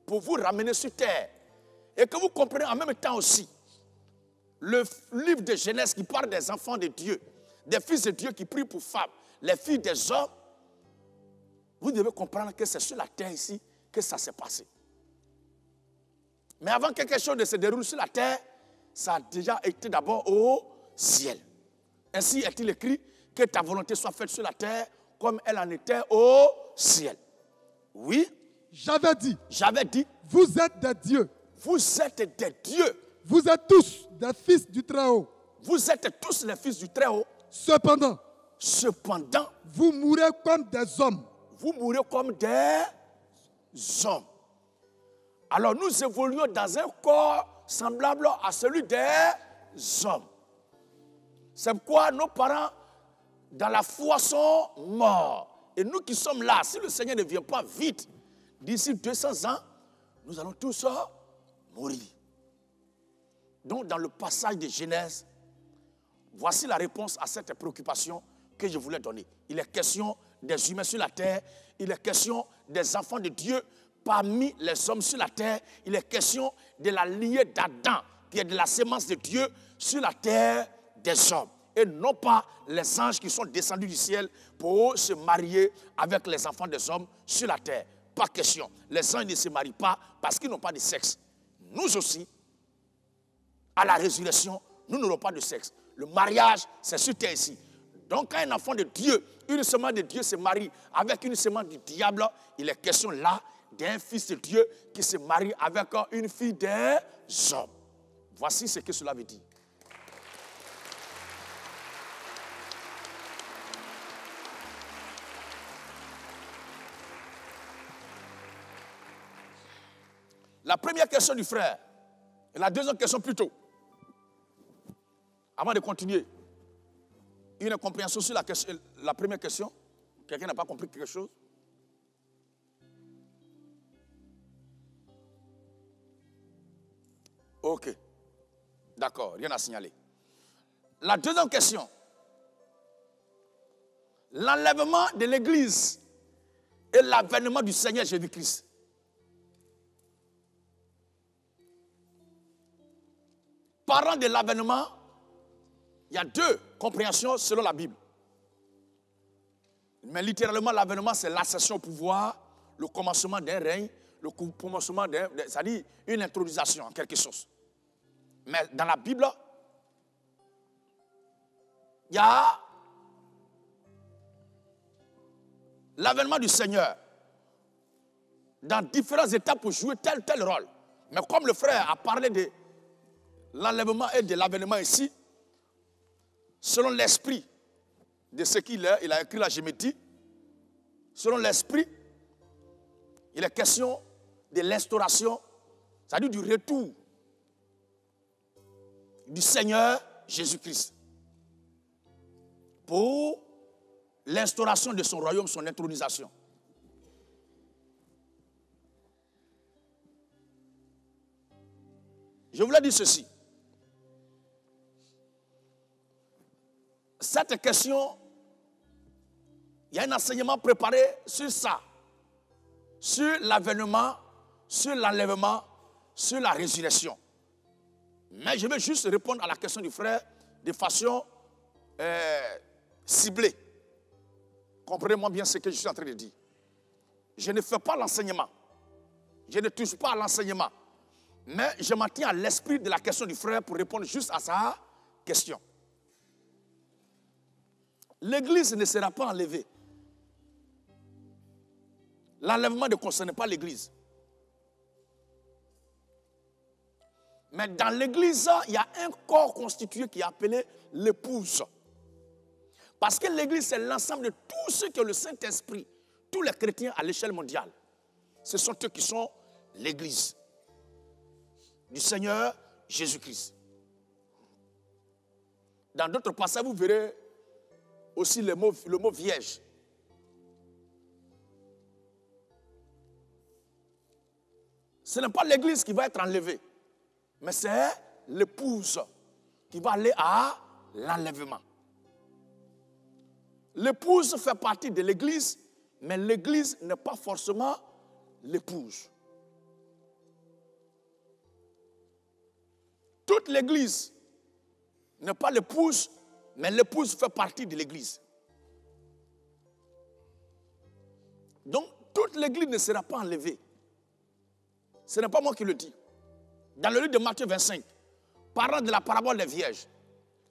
pour vous ramener sur terre. Et que vous comprenez en même temps aussi le livre de Genèse qui parle des enfants de Dieu, des fils de Dieu qui prient pour femmes, les filles des hommes. Vous devez comprendre que c'est sur la terre ici que ça s'est passé. Mais avant que quelque chose ne se déroule sur la terre, ça a déjà été d'abord au ciel. Ainsi est-il écrit que ta volonté soit faite sur la terre comme elle en était au ciel. Oui. J'avais dit, vous êtes des dieux. Vous êtes des dieux. Vous êtes tous des fils du Très-Haut. Vous êtes tous les fils du Très-Haut. Cependant, vous mourrez comme des hommes. Vous mourrez comme des hommes. Alors nous évoluons dans un corps semblable à celui des hommes. C'est pourquoi nos parents dans la foi sont morts. Et nous qui sommes là, si le Seigneur ne vient pas vite, d'ici 200 ans, nous allons tous mourir. Donc dans le passage de Genèse, voici la réponse à cette préoccupation que je voulais donner. Il est question des humains sur la terre, il est question des enfants de Dieu parmi les hommes sur la terre, il est question de la lignée d'Adam, qui est de la sémence de Dieu sur la terre des hommes. Et non pas les anges qui sont descendus du ciel pour se marier avec les enfants des hommes sur la terre. Pas question. Les anges ne se marient pas parce qu'ils n'ont pas de sexe. Nous aussi, à la résurrection, nous n'aurons pas de sexe. Le mariage, c'est sur terre ici. Donc quand un enfant de Dieu, une semence de Dieu se marie avec une semence du diable, il est question là d'un fils de Dieu qui se marie avec une fille des hommes. Voici ce que cela veut dire. La première question du frère, et la deuxième question plutôt. Avant de continuer, une compréhension sur la première question. Quelqu'un n'a pas compris quelque chose? Ok. D'accord, rien à signaler. La deuxième question. L'enlèvement de l'Église et l'avènement du Seigneur Jésus-Christ. Parlant de l'avènement, il y a deux compréhensions selon la Bible. Mais littéralement, l'avènement, c'est l'accession au pouvoir, le commencement d'un règne, le commencement c'est-à-dire une intronisation en quelque chose. Mais dans la Bible, il y a l'avènement du Seigneur dans différentes étapes pour jouer tel rôle. Mais comme le frère a parlé de l'enlèvement et de l'avènement ici, selon l'esprit de ce qu'il est, il a écrit la Gémétie, selon l'esprit, il est question de l'instauration, c'est-à-dire du retour du Seigneur Jésus-Christ pour l'instauration de son royaume, son intronisation. Je voulais dire ceci. Cette question, il y a un enseignement préparé sur ça, sur l'avènement, sur l'enlèvement, sur la résurrection. Mais je vais juste répondre à la question du frère de façon ciblée. Comprenez-moi bien ce que je suis en train de dire. Je ne fais pas l'enseignement. Je ne touche pas à l'enseignement. Mais je m'en tiens à l'esprit de la question du frère pour répondre juste à sa question. L'église ne sera pas enlevée. L'enlèvement ne concerne pas l'église. Mais dans l'église, il y a un corps constitué qui est appelé l'épouse. Parce que l'église, c'est l'ensemble de tous ceux que le Saint-Esprit, tous les chrétiens à l'échelle mondiale, ce sont eux qui sont l'église du Seigneur Jésus-Christ. Dans d'autres passages, vous verrez aussi le mot vierge. Ce n'est pas l'église qui va être enlevée, mais c'est l'épouse qui va aller à l'enlèvement. L'épouse fait partie de l'église, mais l'église n'est pas forcément l'épouse. Toute l'église n'est pas l'épouse, mais l'épouse fait partie de l'église. Donc, toute l'église ne sera pas enlevée. Ce n'est pas moi qui le dis. Dans le livre de Matthieu 25, parlant de la parabole des vierges,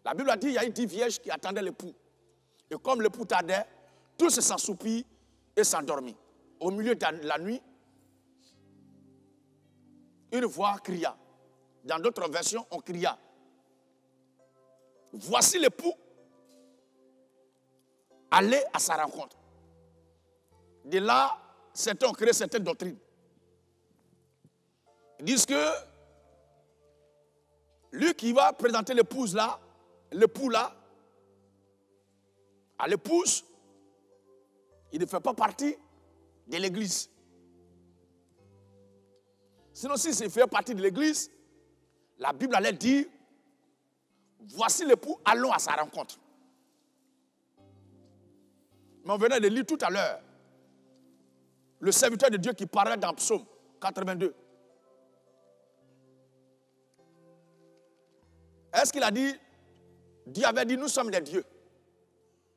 la Bible a dit qu'il y a eu 10 vierges qui attendaient l'époux. Et comme l'époux tardait, tous se s'ensoupirent et s'endormirent. Au milieu de la nuit, une voix cria. Dans d'autres versions, on cria. Voici l'époux, allez à sa rencontre. De là, certains ont créé certaines doctrines. Ils disent que lui qui va présenter l'époux là, à l'épouse, il ne fait pas partie de l'église. Sinon, si il fait partie de l'église, la Bible allait dire, voici l'époux, allons à sa rencontre. Mais on venait de lire tout à l'heure le serviteur de Dieu qui parlait dans Psaume 82. Est-ce qu'il a dit, Dieu avait dit, nous sommes des dieux.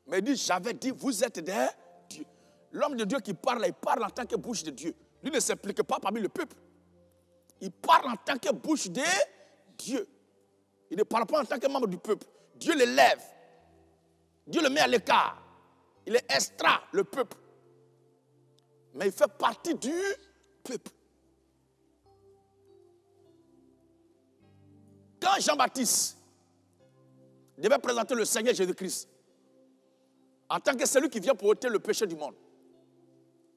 Mais il dit, j'avais dit, vous êtes des dieux. L'homme de Dieu qui parle, il parle en tant que bouche de Dieu. Lui ne s'implique pas parmi le peuple. Il parle en tant que bouche de Dieu. Il ne parle pas en tant que membre du peuple. Dieu l'élève. Dieu le met à l'écart. Il est extra, le peuple. Mais il fait partie du peuple. Quand Jean-Baptiste devait présenter le Seigneur Jésus-Christ en tant que celui qui vient pour ôter le péché du monde,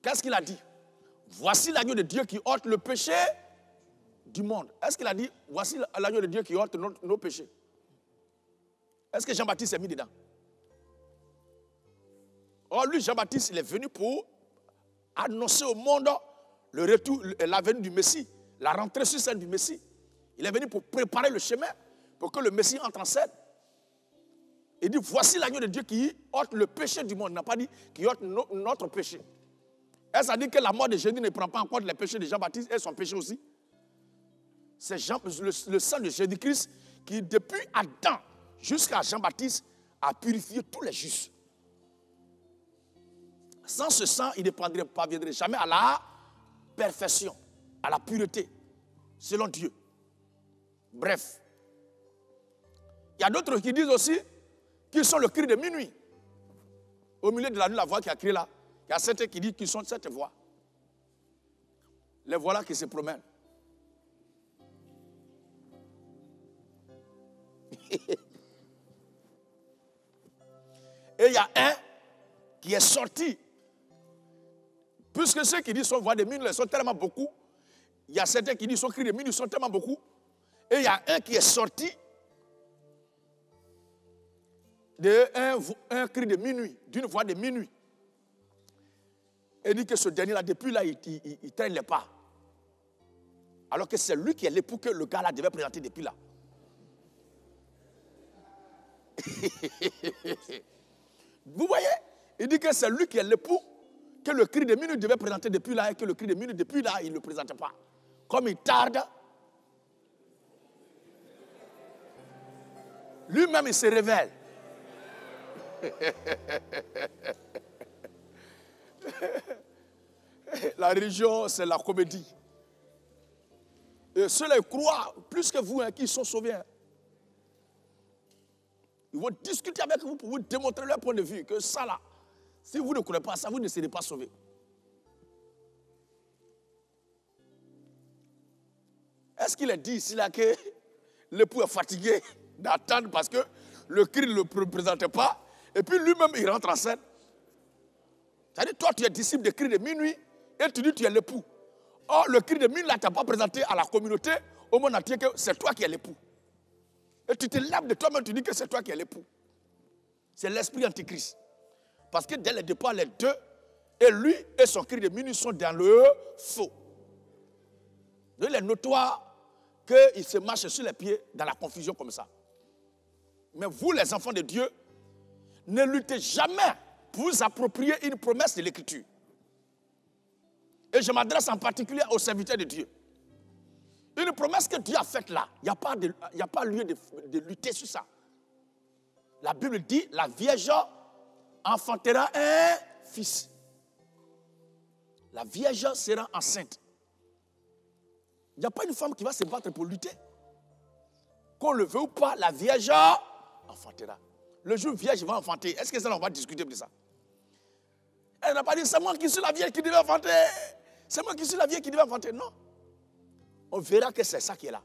qu'est-ce qu'il a dit? Voici l'agneau de Dieu qui ôte le péché du monde. Est-ce qu'il a dit, voici l'agneau de Dieu qui ôte nos péchés? Est-ce que Jean-Baptiste s'est mis dedans? Or, lui, Jean-Baptiste, il est venu pour annoncer au monde le retour, la venue du Messie, la rentrée sur scène du Messie. Il est venu pour préparer le chemin pour que le Messie entre en scène. Il dit, voici l'agneau de Dieu qui ôte le péché du monde. Il n'a pas dit qui ôte notre péché. Est-ce à dire que la mort de Jésus ne prend pas en compte les péchés de Jean-Baptiste et son péché aussi? C'est le sang de Jésus-Christ qui, depuis Adam jusqu'à Jean-Baptiste, a purifié tous les justes. Sans ce sang, il ne parviendrait jamais à la perfection, à la pureté, selon Dieu. Bref. Il y a d'autres qui disent aussi qu'ils sont le cri de minuit. Au milieu de la nuit, la voix qui a crié là, il y a certains qui disent qu'ils sont cette voix. Les voix-là qui se promènent. Et il y a un qui est sorti. Puisque ceux qui disent son voix de minuit sont tellement beaucoup, il y a certains qui disent son cri de minuit sont tellement beaucoup, et il y a un qui est sorti d'un cri de minuit, d'une voix de minuit. Et il dit que ce dernier-là, depuis là, il traîne les pas. Alors que c'est lui qui est l'époux que le gars-là devait présenter depuis là. Vous voyez? Il dit que c'est lui qui est l'époux que le cri de minuit devait présenter depuis là et que le cri de minuit depuis là, il ne le présentait pas. Comme il tarde, lui-même il se révèle. La religion, c'est la comédie. Et ceux-là croient plus que vous, hein, qui sont sauvés. Hein. Ils vont discuter avec vous pour vous démontrer leur point de vue. Que ça là, si vous ne connaissez pas ça, vous ne serez pas sauvés. Est-ce qu'il est dit ici là que l'époux est fatigué d'attendre parce que le cri ne le présentait pas et puis lui-même il rentre en scène? C'est-à-dire toi tu es disciple de cri de minuit et tu dis tu es l'époux. Or le cri de minuit là tu n'as pas présenté à la communauté au monde entier que c'est toi qui es l'époux. Et tu te laves de toi-même, tu dis que c'est toi qui es l'époux. C'est l'esprit antichrist. Parce que dès le départ, les deux, et lui et son cri de minuit sont dans le faux. Donc il est notoire qu'il se marche sur les pieds dans la confusion comme ça. Mais vous, les enfants de Dieu, ne luttez jamais pour vous approprier une promesse de l'Écriture. Et je m'adresse en particulier aux serviteurs de Dieu. Une promesse que Dieu a faite là, il n'y a pas lieu de lutter sur ça. La Bible dit, la Vierge enfantera un fils. La Vierge sera enceinte. Il n'y a pas une femme qui va se battre pour lutter. Qu'on le veut ou pas, la Vierge enfantera. Le jour Vierge va enfanter, est-ce que ça on va discuter de ça? Elle n'a pas dit, c'est moi qui suis la Vierge qui devait enfanter. C'est moi qui suis la Vierge qui devait enfanter. Non. On verra que c'est ça qui est là.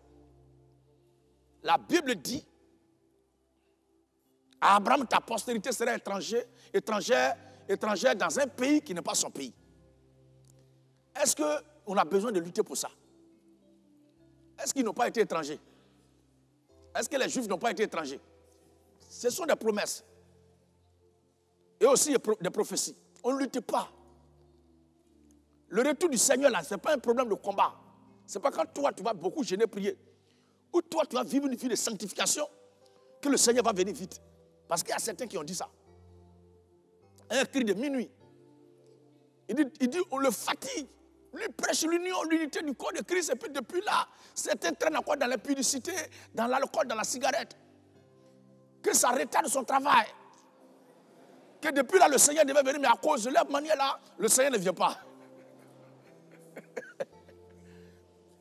La Bible dit, Abraham, ta postérité sera étrangère dans un pays qui n'est pas son pays. Est-ce qu'on a besoin de lutter pour ça? Est-ce qu'ils n'ont pas été étrangers? Est-ce que les Juifs n'ont pas été étrangers? Ce sont des promesses. Et aussi des prophéties. On ne lutte pas. Le retour du Seigneur, là, ce n'est pas un problème de combat. Ce n'est pas quand toi, tu vas beaucoup gêner, prier. Ou toi, tu vas vivre une vie de sanctification que le Seigneur va venir vite. Parce qu'il y a certains qui ont dit ça. Un cri de minuit. Il dit on le fatigue. Lui prêche l'union, l'unité du corps de Christ. Et puis depuis là, certains traînent encore dans la publicité, dans l'alcool, dans la cigarette. Que ça retarde son travail. Que depuis là, le Seigneur devait venir, mais à cause de leur manière là, le Seigneur ne vient pas.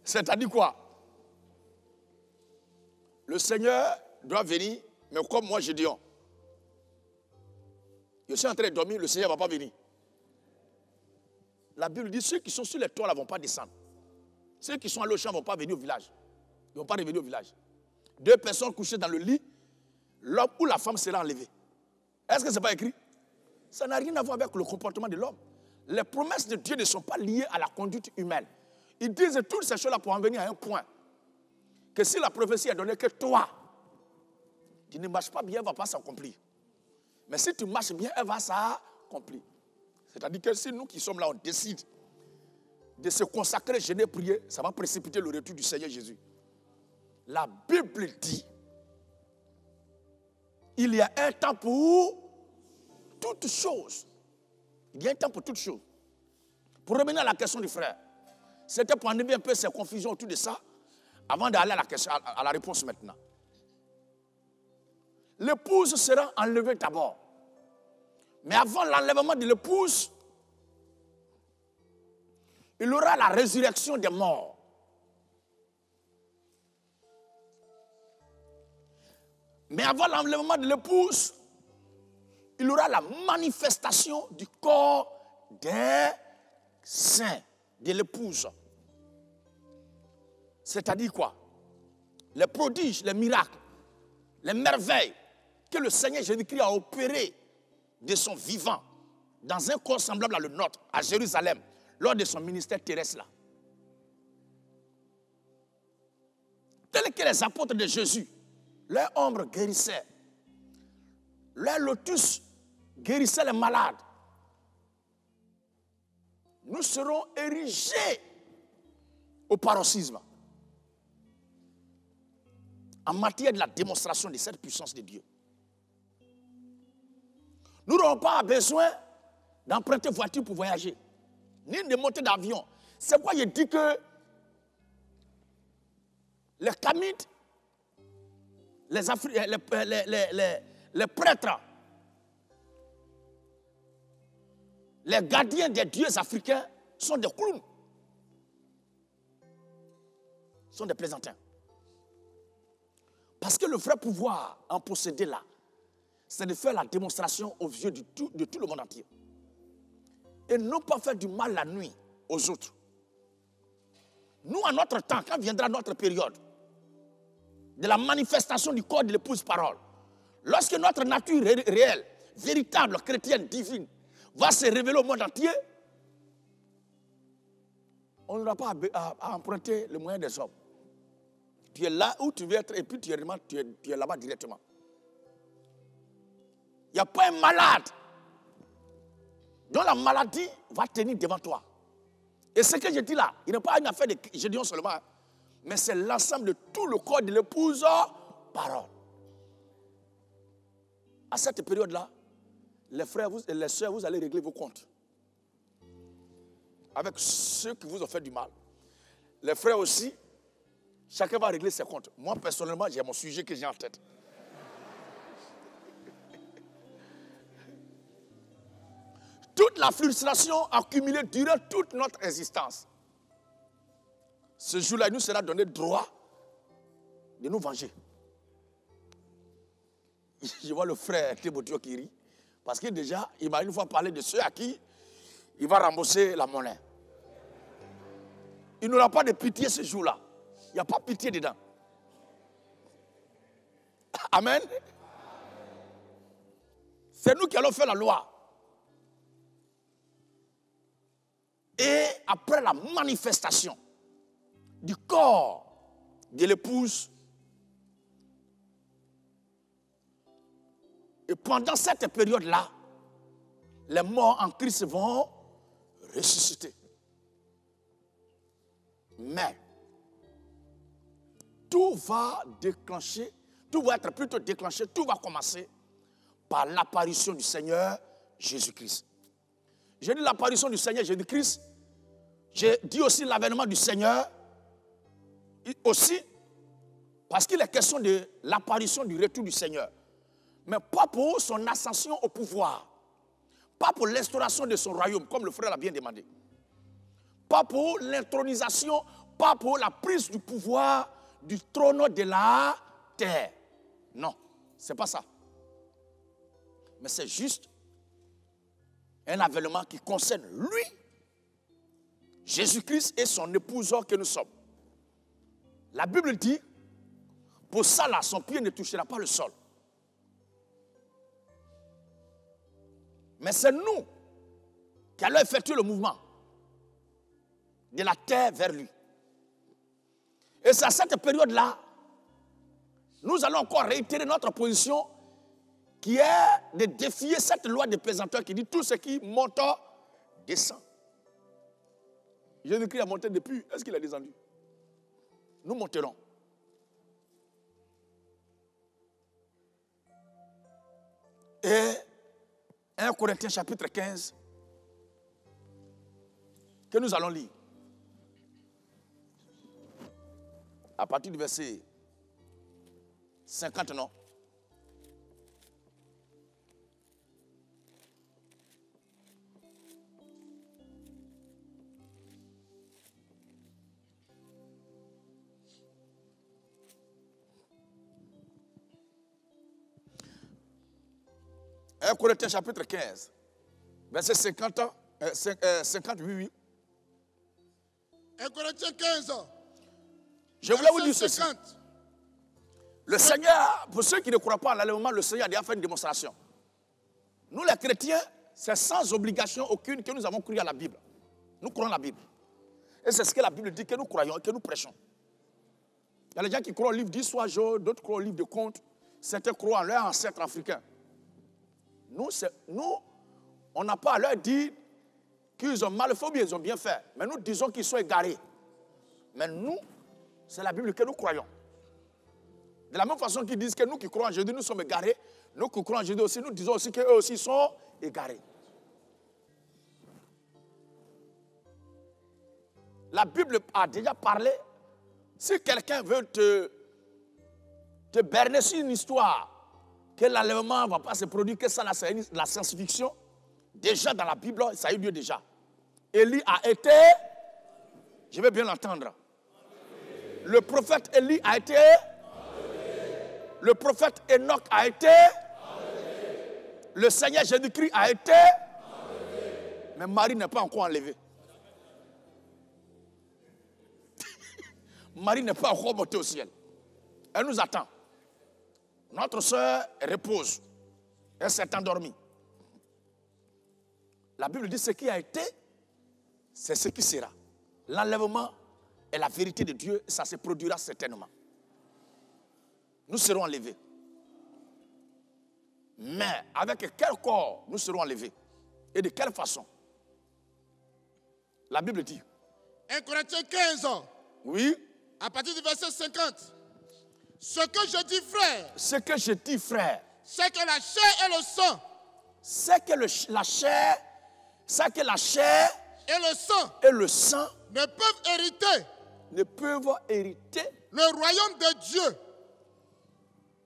C'est-à-dire quoi? Le Seigneur doit venir, mais comme moi je dis, je suis en train de dormir, le Seigneur ne va pas venir. La Bible dit, ceux qui sont sur les toits ne vont pas descendre. Ceux qui sont à l'Auchan ne vont pas venir au village. Ils ne vont pas revenir au village. 2 personnes couchées dans le lit, l'homme ou la femme sera enlevé. Est-ce que ce n'est pas écrit? Ça n'a rien à voir avec le comportement de l'homme. Les promesses de Dieu ne sont pas liées à la conduite humaine. Ils disent toutes ces choses-là pour en venir à un point. Que si la prophétie est donnée que toi, tu ne marches pas bien, elle ne va pas s'accomplir. Mais si tu marches bien, elle va s'accomplir. C'est-à-dire que si nous qui sommes là, on décide de se consacrer, jeûner, prier, ça va précipiter le retour du Seigneur Jésus. La Bible dit, il y a un temps pour toutes choses. Il y a un temps pour toutes choses. Pour revenir à la question du frère, c'était pour enlever un peu ces confusions autour de ça, avant d'aller à la réponse maintenant. L'épouse sera enlevée d'abord. Mais avant l'enlèvement de l'épouse, il y aura la résurrection des morts. Mais avant l'enlèvement de l'épouse, il y aura la manifestation du corps des saints, de l'épouse. C'est-à-dire quoi? Les prodiges, les miracles, les merveilles que le Seigneur Jésus-Christ a opérées de son vivant dans un corps semblable à le nôtre, à Jérusalem, lors de son ministère terrestre là. Tel que les apôtres de Jésus, leur ombre guérissait, leur lotus guérissait les malades. Nous serons érigés au paroxysme en matière de la démonstration de cette puissance de Dieu. Nous n'aurons pas besoin d'emprunter voiture pour voyager, ni de monter d'avion. C'est quoi je dis que les Kamites, les prêtres, les gardiens des dieux africains sont des clowns. sont des plaisantins. Parce que le vrai pouvoir en posséder là, c'est de faire la démonstration aux yeux de tout le monde entier. Et non pas faire du mal la nuit aux autres. Nous, à notre temps, quand viendra notre période de la manifestation du corps de l'épouse parole, lorsque notre nature réelle, véritable, chrétienne, divine, va se révéler au monde entier, on n'aura pas à emprunter le moyen des hommes. Tu es là où tu veux être et puis tu es là-bas directement. Il n'y a pas un malade dont la maladie va tenir devant toi. Et ce que je dis là, il n'est pas une affaire de Gédéon seulement, hein, mais c'est l'ensemble de tout le corps de l'épouse parole. À cette période-là, les frères et les sœurs, vous allez régler vos comptes avec ceux qui vous ont fait du mal. Les frères aussi, chacun va régler ses comptes. Moi, personnellement, j'ai mon sujet que j'ai en tête. Toute la frustration accumulée durant toute notre existence. Ce jour-là, il nous sera donné droit de nous venger. Je vois le frère Thébothio qui rit. Parce que déjà, il m'a une fois parlé de ceux à qui il va rembourser la monnaie. Il n'aura pas de pitié ce jour-là. Il n'y a pas pitié dedans. Amen. C'est nous qui allons faire la loi. Et après la manifestation du corps de l'épouse, et pendant cette période-là, les morts en Christ vont ressusciter. Mais tout va déclencher, tout va être plutôt déclenché, tout va commencer par l'apparition du Seigneur Jésus-Christ. J'ai dit l'apparition du Seigneur Jésus-Christ, j'ai dit aussi l'avènement du Seigneur, aussi parce qu'il est question de l'apparition du retour du Seigneur. Mais pas pour son ascension au pouvoir, pas pour l'instauration de son royaume, comme le frère l'a bien demandé. Pas pour l'intronisation, pas pour la prise du pouvoir du trône de la terre. Non, ce n'est pas ça. Mais c'est juste un avènement qui concerne lui, Jésus-Christ et son épouse que nous sommes. La Bible dit, pour ça là, son pied ne touchera pas le sol. Mais c'est nous qui allons effectuer le mouvement de la terre vers lui. Et c'est à cette période-là, nous allons encore réitérer notre position qui est de défier cette loi des pesanteurs qui dit tout ce qui monte, descend. Jésus-Christ a monté depuis, est-ce qu'il a descendu? Nous monterons. Et 1 Corinthiens chapitre 15, que nous allons lire. À partir du verset 50, non? Un Corinthiens chapitre 15, verset 50, 58. 1 Corinthiens 15. Je voulais vous dire ceci. Le Seigneur, pour ceux qui ne croient pas en l'enlèvement, le Seigneur a déjà fait une démonstration. Nous les chrétiens, c'est sans obligation aucune que nous avons cru à la Bible. Nous croyons la Bible. Et c'est ce que la Bible dit que nous croyons et que nous prêchons. Il y a des gens qui croient au livre d'histoire, d'autres croient au livre de contes. Certains croient en leur ancêtre africain. Nous, on n'a pas à leur dire qu'ils ont mal fait ou bien ils ont bien fait. Mais nous disons qu'ils sont égarés. Mais nous, c'est la Bible que nous croyons. De la même façon qu'ils disent que nous qui croyons en Jésus, nous sommes égarés. Nous qui croyons en Jésus aussi, nous disons aussi qu'eux aussi sont égarés. La Bible a déjà parlé. Si quelqu'un veut te berner sur une histoire, que l'enlèvement ne va pas se produire, que ça, c'est la science-fiction. Déjà dans la Bible, ça a eu lieu déjà. Élie a été, je vais bien l'entendre, Le prophète Élie a été. Le prophète Enoch a été. Le Seigneur Jésus-Christ a été. Mais Marie n'est pas encore enlevée. Marie n'est pas encore montée au ciel. Elle nous attend. Notre soeur repose. Elle s'est endormie. La Bible dit ce qui a été, c'est ce qui sera. L'enlèvement est la vérité de Dieu et ça se produira certainement. Nous serons enlevés. Mais avec quel corps nous serons enlevés? Et de quelle façon? La Bible dit. 1 Corinthiens 15. Oui. À partir du verset 50. Ce que je dis, frère. Ce que je dis, frère. C'est que la chair et le sang. C'est que la chair. C'est que la chair. Et le sang. Et le sang. Ne peuvent hériter. Ne peuvent hériter. Le royaume de Dieu.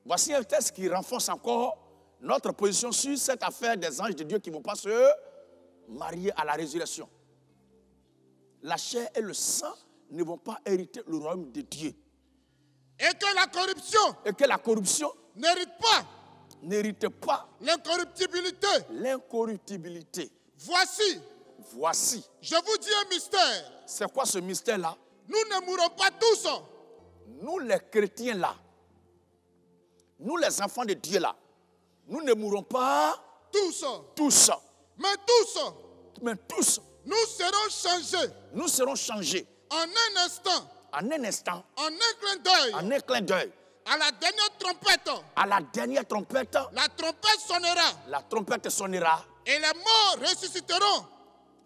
Voici un texte qui renforce encore notre position sur cette affaire des anges de Dieu qui ne vont pas se marier à la résurrection. La chair et le sang ne vont pas hériter le royaume de Dieu. Et que la corruption. Et que la corruption n'hérite pas. N'hérite pas. L'incorruptibilité. L'incorruptibilité. Voici. Voici. Je vous dis un mystère. C'est quoi ce mystère-là? Nous ne mourrons pas tous. Nous les chrétiens là. Nous les enfants de Dieu là. Nous ne mourrons pas tous. Tous. Mais tous. Mais tous. Nous serons changés. Nous serons changés. En un instant. En un instant. En un clin d'œil. En un clin d'œil. À la dernière trompette. À la dernière trompette. La trompette sonnera. La trompette sonnera. Et les morts ressusciteront.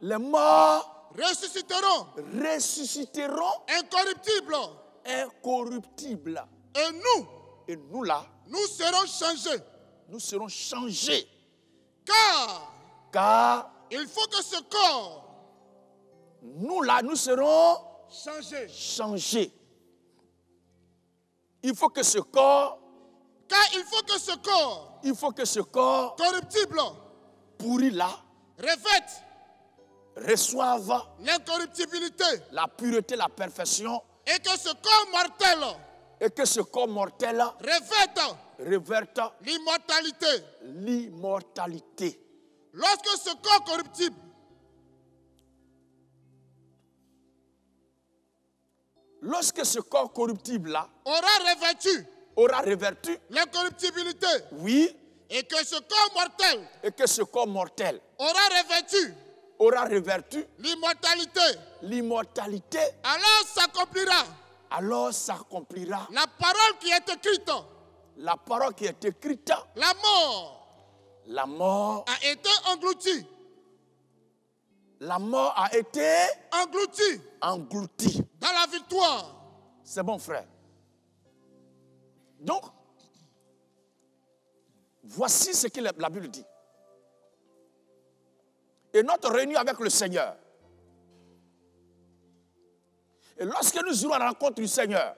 Les morts ressusciteront. Ressusciteront. Incorruptibles. Incorruptibles. Et nous. Et nous là. Nous serons changés. Nous serons changés. Car il faut que ce corps. Nous là, nous serons changés. Il faut que ce corps. Car il faut que ce corps. Il faut que ce corps. Corruptible. Pourri là. Revête. Reçoive. L'incorruptibilité. La pureté, la perfection. Et que ce corps mortel. Et que ce corps mortel. Revête. L'immortalité. L'immortalité. Lorsque ce corps corruptible. Lorsque ce corps corruptible là aura revêtu l'incorruptibilité, oui, et que ce corps mortel aura revêtu l'immortalité, alors s'accomplira la parole qui est écrite, la mort a été engloutie. La mort a été engloutie dans la victoire. C'est bon, frère. Donc, voici ce que la Bible dit. Et notre réunion avec le Seigneur. Et lorsque nous irons à la rencontre du Seigneur,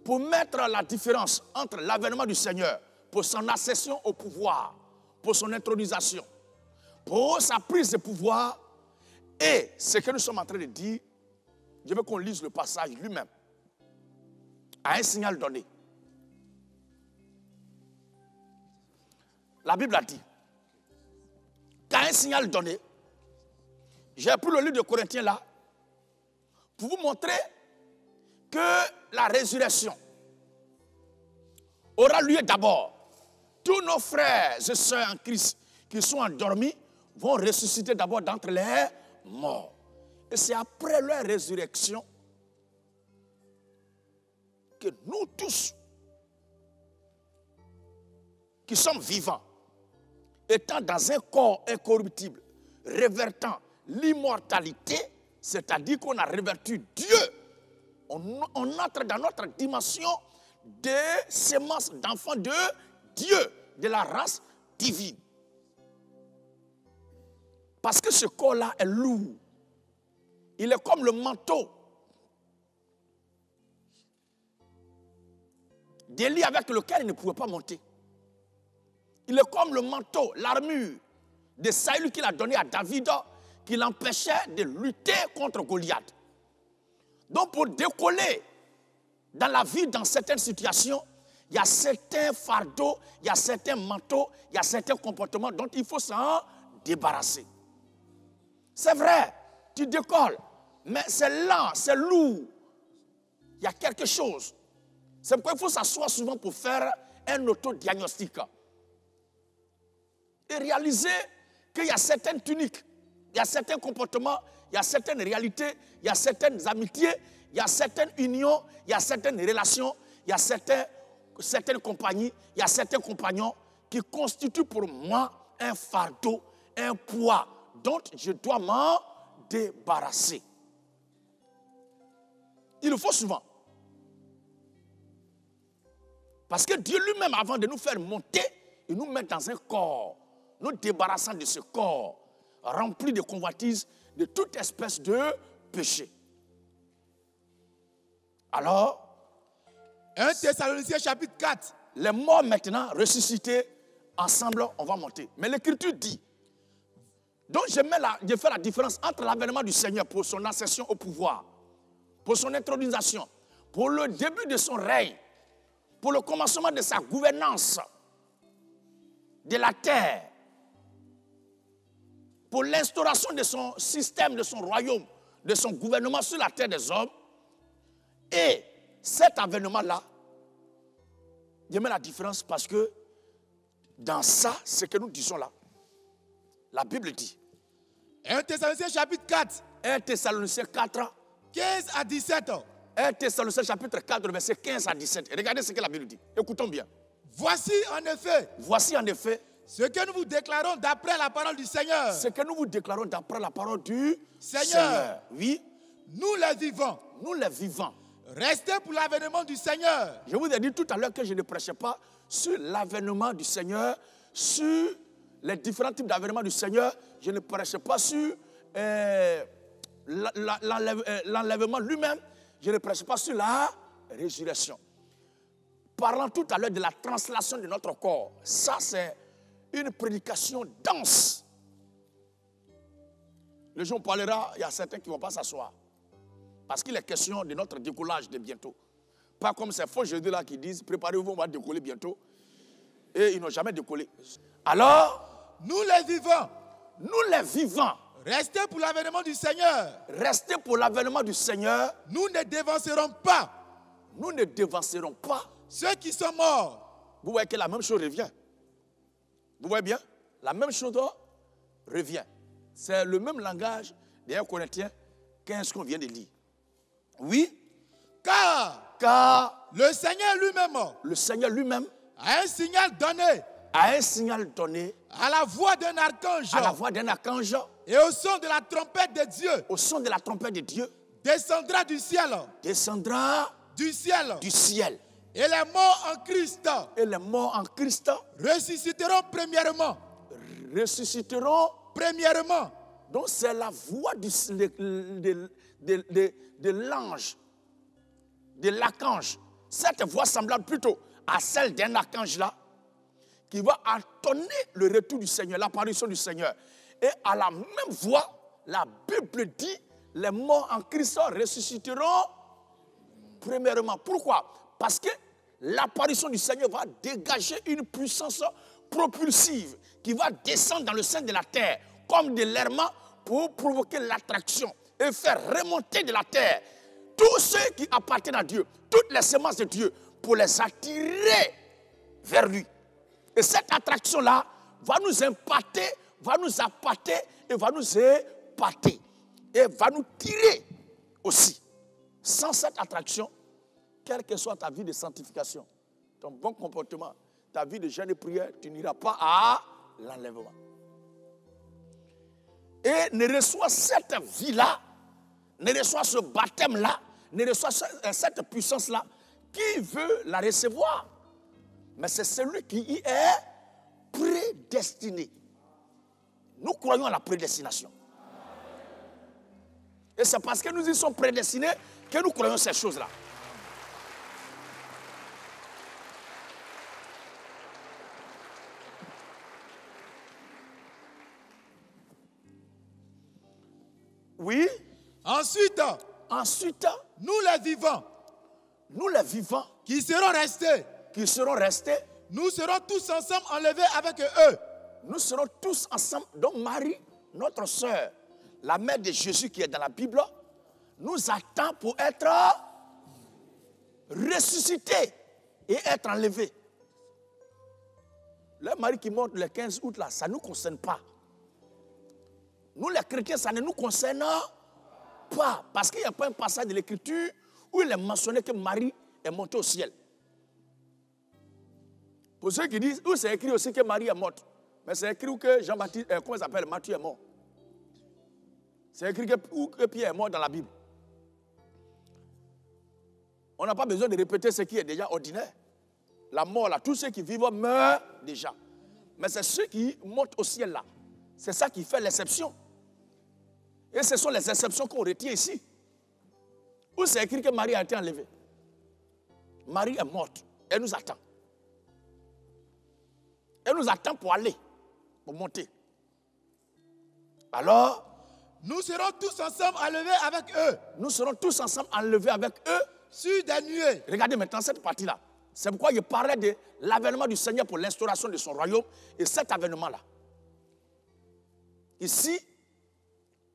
pour mettre la différence entre l'avènement du Seigneur, pour son accession au pouvoir, pour son intronisation, pour sa prise de pouvoir et ce que nous sommes en train de dire, je veux qu'on lise le passage lui-même. À un signal donné. La Bible a dit qu'à un signal donné, j'ai pris le livre de Corinthiens là pour vous montrer que la résurrection aura lieu d'abord. Tous nos frères et sœurs en Christ qui sont endormis vont ressusciter d'abord d'entre les morts. Et c'est après leur résurrection que nous tous, qui sommes vivants, étant dans un corps incorruptible, révertant l'immortalité, c'est-à-dire qu'on a réverti Dieu, on entre dans notre dimension de sémence d'enfants de Dieu, de la race divine. Parce que ce corps-là est lourd. Il est comme le manteau d'Élie avec lequel il ne pouvait pas monter. Il est comme le manteau, l'armure de Saül qu'il a donné à David, qui l'empêchait de lutter contre Goliath. Donc pour décoller dans la vie, dans certaines situations, il y a certains fardeaux, il y a certains manteaux, il y a certains comportements dont il faut s'en débarrasser. C'est vrai, tu décolles, mais c'est lent, c'est lourd. Il y a quelque chose. C'est pourquoi il faut s'asseoir souvent pour faire un autodiagnostic. Et réaliser qu'il y a certaines tuniques, il y a certains comportements, il y a certaines réalités, il y a certaines amitiés, il y a certaines unions, il y a certaines relations, il y a certaines compagnies, il y a certains compagnons qui constituent pour moi un fardeau, un poids dont je dois m'en débarrasser. Il le faut souvent. Parce que Dieu lui-même, avant de nous faire monter, il nous met dans un corps, nous débarrassant de ce corps, rempli de convoitises, de toute espèce de péché. Alors, 1 Thessaloniciens chapitre 4. Les morts maintenant, ressuscités, ensemble, on va monter. Mais l'Écriture dit, donc je fais la différence entre l'avènement du Seigneur pour son accession au pouvoir, pour son intronisation, pour le début de son règne, pour le commencement de sa gouvernance de la terre, pour l'instauration de son système, de son royaume, de son gouvernement sur la terre des hommes. Et cet avènement-là, je mets la différence parce que dans ça, ce que nous disons là, la Bible dit. 1 Thessaloniciens chapitre 4. 1 Thessaloniciens 4. 15 à 17. 1 Thessaloniciens chapitre 4, verset 15 à 17. Regardez ce que la Bible dit. Écoutons bien. Voici en effet ce que nous vous déclarons d'après la parole du Seigneur. Ce que nous vous déclarons d'après la parole du Seigneur. Oui. Nous les vivants. Nous les vivants. Restez pour l'avènement du Seigneur. Je vous ai dit tout à l'heure que je ne prêchais pas sur l'avènement du Seigneur, sur les différents types d'avènement du Seigneur. Je ne prêchais pas sur l'enlèvement lui-même. Je ne prêchais pas sur la résurrection. Parlant tout à l'heure de la translation de notre corps, ça c'est une prédication dense. Le jour où on parlera, il y a certains qui ne vont pas s'asseoir. Parce qu'il est question de notre décollage de bientôt. Pas comme ces faux jeudis là qui disent, préparez-vous, on va décoller bientôt. Et ils n'ont jamais décollé. Alors, nous les vivants, restez pour l'avènement du Seigneur. Restez pour l'avènement du Seigneur. Nous ne dévancerons pas. Nous ne dévancerons pas. Ceux qui sont morts. Vous voyez que la même chose revient. Vous voyez bien? La même chose revient. C'est le même langage des 1 Corinthiens 15 qu'on vient de lire. Oui, car le Seigneur lui-même a un signal donné à la voix d'un archange, et au son de la trompette de Dieu, descendra du ciel. Et les morts en Christ ressusciteront premièrement. Donc c'est la voix de l'ange, de l'archange. Cette voix semblable plutôt à celle d'un archange là, qui va entonner le retour du Seigneur, l'apparition du Seigneur. Et à la même voix, la Bible dit, les morts en Christ ressusciteront premièrement. Pourquoi? Parce que l'apparition du Seigneur va dégager une puissance propulsive qui va descendre dans le sein de la terre comme de l'airement pour provoquer l'attraction et faire remonter de la terre tous ceux qui appartiennent à Dieu, toutes les semences de Dieu, pour les attirer vers lui. Et cette attraction-là va nous impacter, va nous appâter et va nous épater. Et va nous tirer aussi. Sans cette attraction, quelle que soit ta vie de sanctification, ton bon comportement, ta vie de jeûne et prière, tu n'iras pas à l'enlèvement. Et ne reçois cette vie-là, ne reçois ce baptême-là, ne reçois cette puissance-là, qui veut la recevoir? Mais c'est celui qui y est prédestiné. Nous croyons à la prédestination. Et c'est parce que nous y sommes prédestinés que nous croyons ces choses-là. Oui. Ensuite, nous les vivants, qui seront restés, nous serons tous ensemble enlevés avec eux. Nous serons tous ensemble. Donc Marie, notre sœur, la mère de Jésus qui est dans la Bible, nous attend pour être ressuscité et être enlevé. Le mari qui monte le 15 août, là, ça ne nous concerne pas. Nous, les chrétiens, ça ne nous concerne pas. Parce qu'il n'y a pas un passage de l'Écriture où il est mentionné que Marie est montée au ciel. Pour ceux qui disent, où c'est écrit aussi que Marie est morte. Mais c'est écrit que Jean-Baptiste, comment il s'appelle, Matthieu est mort. C'est écrit que Pierre est mort dans la Bible. On n'a pas besoin de répéter ce qui est déjà ordinaire. La mort, là, tous ceux qui vivent meurent déjà. Mais c'est ceux qui montent au ciel, là. C'est ça qui fait l'exception. Et ce sont les exceptions qu'on retient ici. Où c'est écrit que Marie a été enlevée. Marie est morte. Elle nous attend. Elle nous attend pour aller, pour monter. Alors, nous serons tous ensemble enlevés avec eux. Nous serons tous ensemble enlevés avec eux sur des nuées. Regardez maintenant cette partie-là. C'est pourquoi il parlait de l'avènement du Seigneur pour l'instauration de son royaume et cet avènement-là. Ici,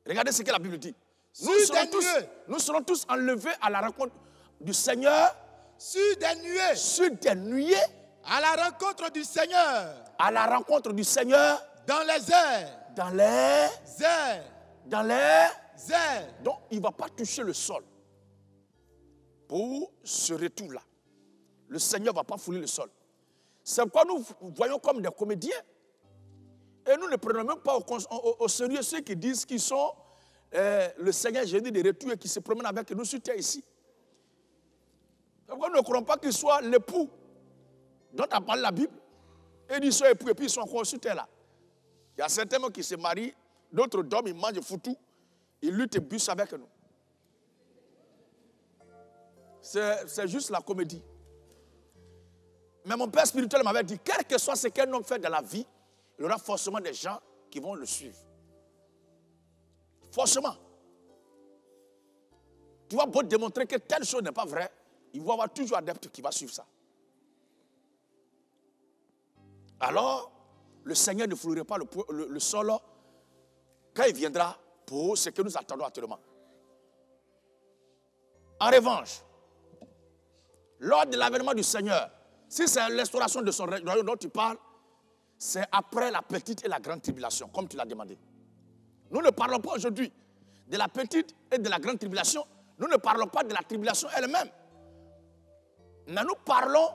regardez ce que la Bible dit. Nous serons tous enlevés à la rencontre du Seigneur sur des nuées. Sur des nuées. À la rencontre du Seigneur. À la rencontre du Seigneur. Dans les airs. Dans les airs. Dans les airs. Donc, il ne va pas toucher le sol. Pour ce retour-là. Le Seigneur ne va pas fouler le sol. C'est pourquoi nous voyons comme des comédiens. Et nous ne prenons même pas au sérieux ceux qui disent qu'ils sont le Seigneur Jésus de retour et qui se promènent avec nous sur terre ici. C'est pourquoi nous ne croyons pas qu'ils soient l'époux dont a parlé la Bible. Et ils sont époux et puis ils sont encore sur terre là. Il y a certains qui se marient, d'autres dorment, ils mangent foutu, ils luttent et bussent avec nous. C'est juste la comédie. Mais mon père spirituel m'avait dit, quel que soit ce qu'un homme fait dans la vie, il y aura forcément des gens qui vont le suivre. Forcément. Tu vas beau démontrer que telle chose n'est pas vraie, il va y avoir toujours un adepte qui va suivre ça. Alors, le Seigneur ne foulerait pas le sol quand il viendra pour ce que nous attendons actuellement. En revanche, lors de l'avènement du Seigneur, si c'est l'instauration de son royaume dont tu parles, c'est après la petite et la grande tribulation, comme tu l'as demandé. Nous ne parlons pas aujourd'hui de la petite et de la grande tribulation. Nous ne parlons pas de la tribulation elle-même. Mais nous parlons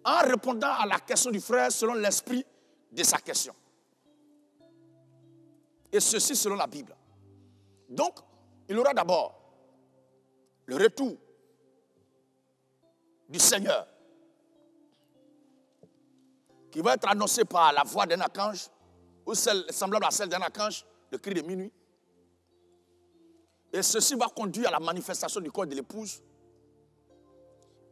en répondant à la question du frère selon l'esprit de sa question. Et ceci selon la Bible. Donc, il y aura d'abord le retour du Seigneur qui va être annoncé par la voix d'un archange ou semblable à celle d'un archange, le cri de minuit. Et ceci va conduire à la manifestation du corps de l'épouse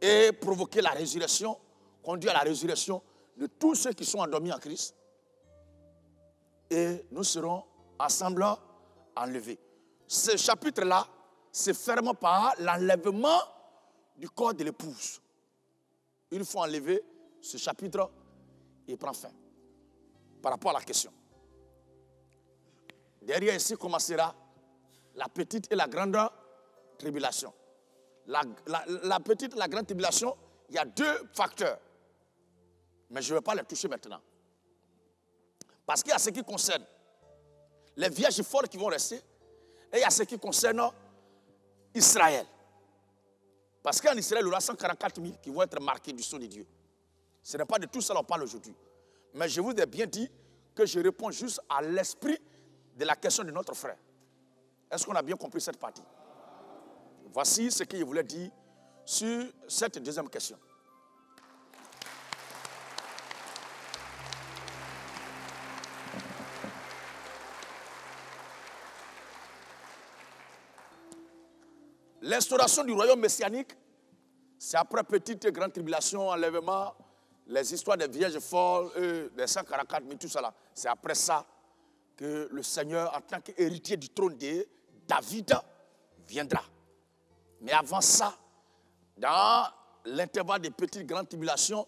et provoquer la résurrection, conduire à la résurrection de tous ceux qui sont endormis en Christ. Et nous serons ensemble enlevés. Ce chapitre-là se ferme par l'enlèvement du corps de l'épouse. Une fois enlevé, ce chapitre, il prend fin. Par rapport à la question. Derrière ici commencera la petite et la grande tribulation. La petite et la grande tribulation, il y a deux facteurs. Mais je ne vais pas les toucher maintenant. Parce qu'il y a ce qui concerne les vierges folles qui vont rester et il y a ce qui concerne Israël. Parce qu'en Israël, il y aura 144 000 qui vont être marqués du sceau de Dieu. Ce n'est pas de tout ça qu'on parle aujourd'hui. Mais je vous ai bien dit que je réponds juste à l'esprit de la question de notre frère. Est-ce qu'on a bien compris cette partie? Voici ce que je voulais dire sur cette deuxième question. L'instauration du royaume messianique, c'est après petite et grande tribulation, enlèvement, les histoires des vierges folles, des 144 000, tout ça là. C'est après ça que le Seigneur, en tant qu'héritier du trône de David, viendra. Mais avant ça, dans l'intervalle des petites grandes tribulations,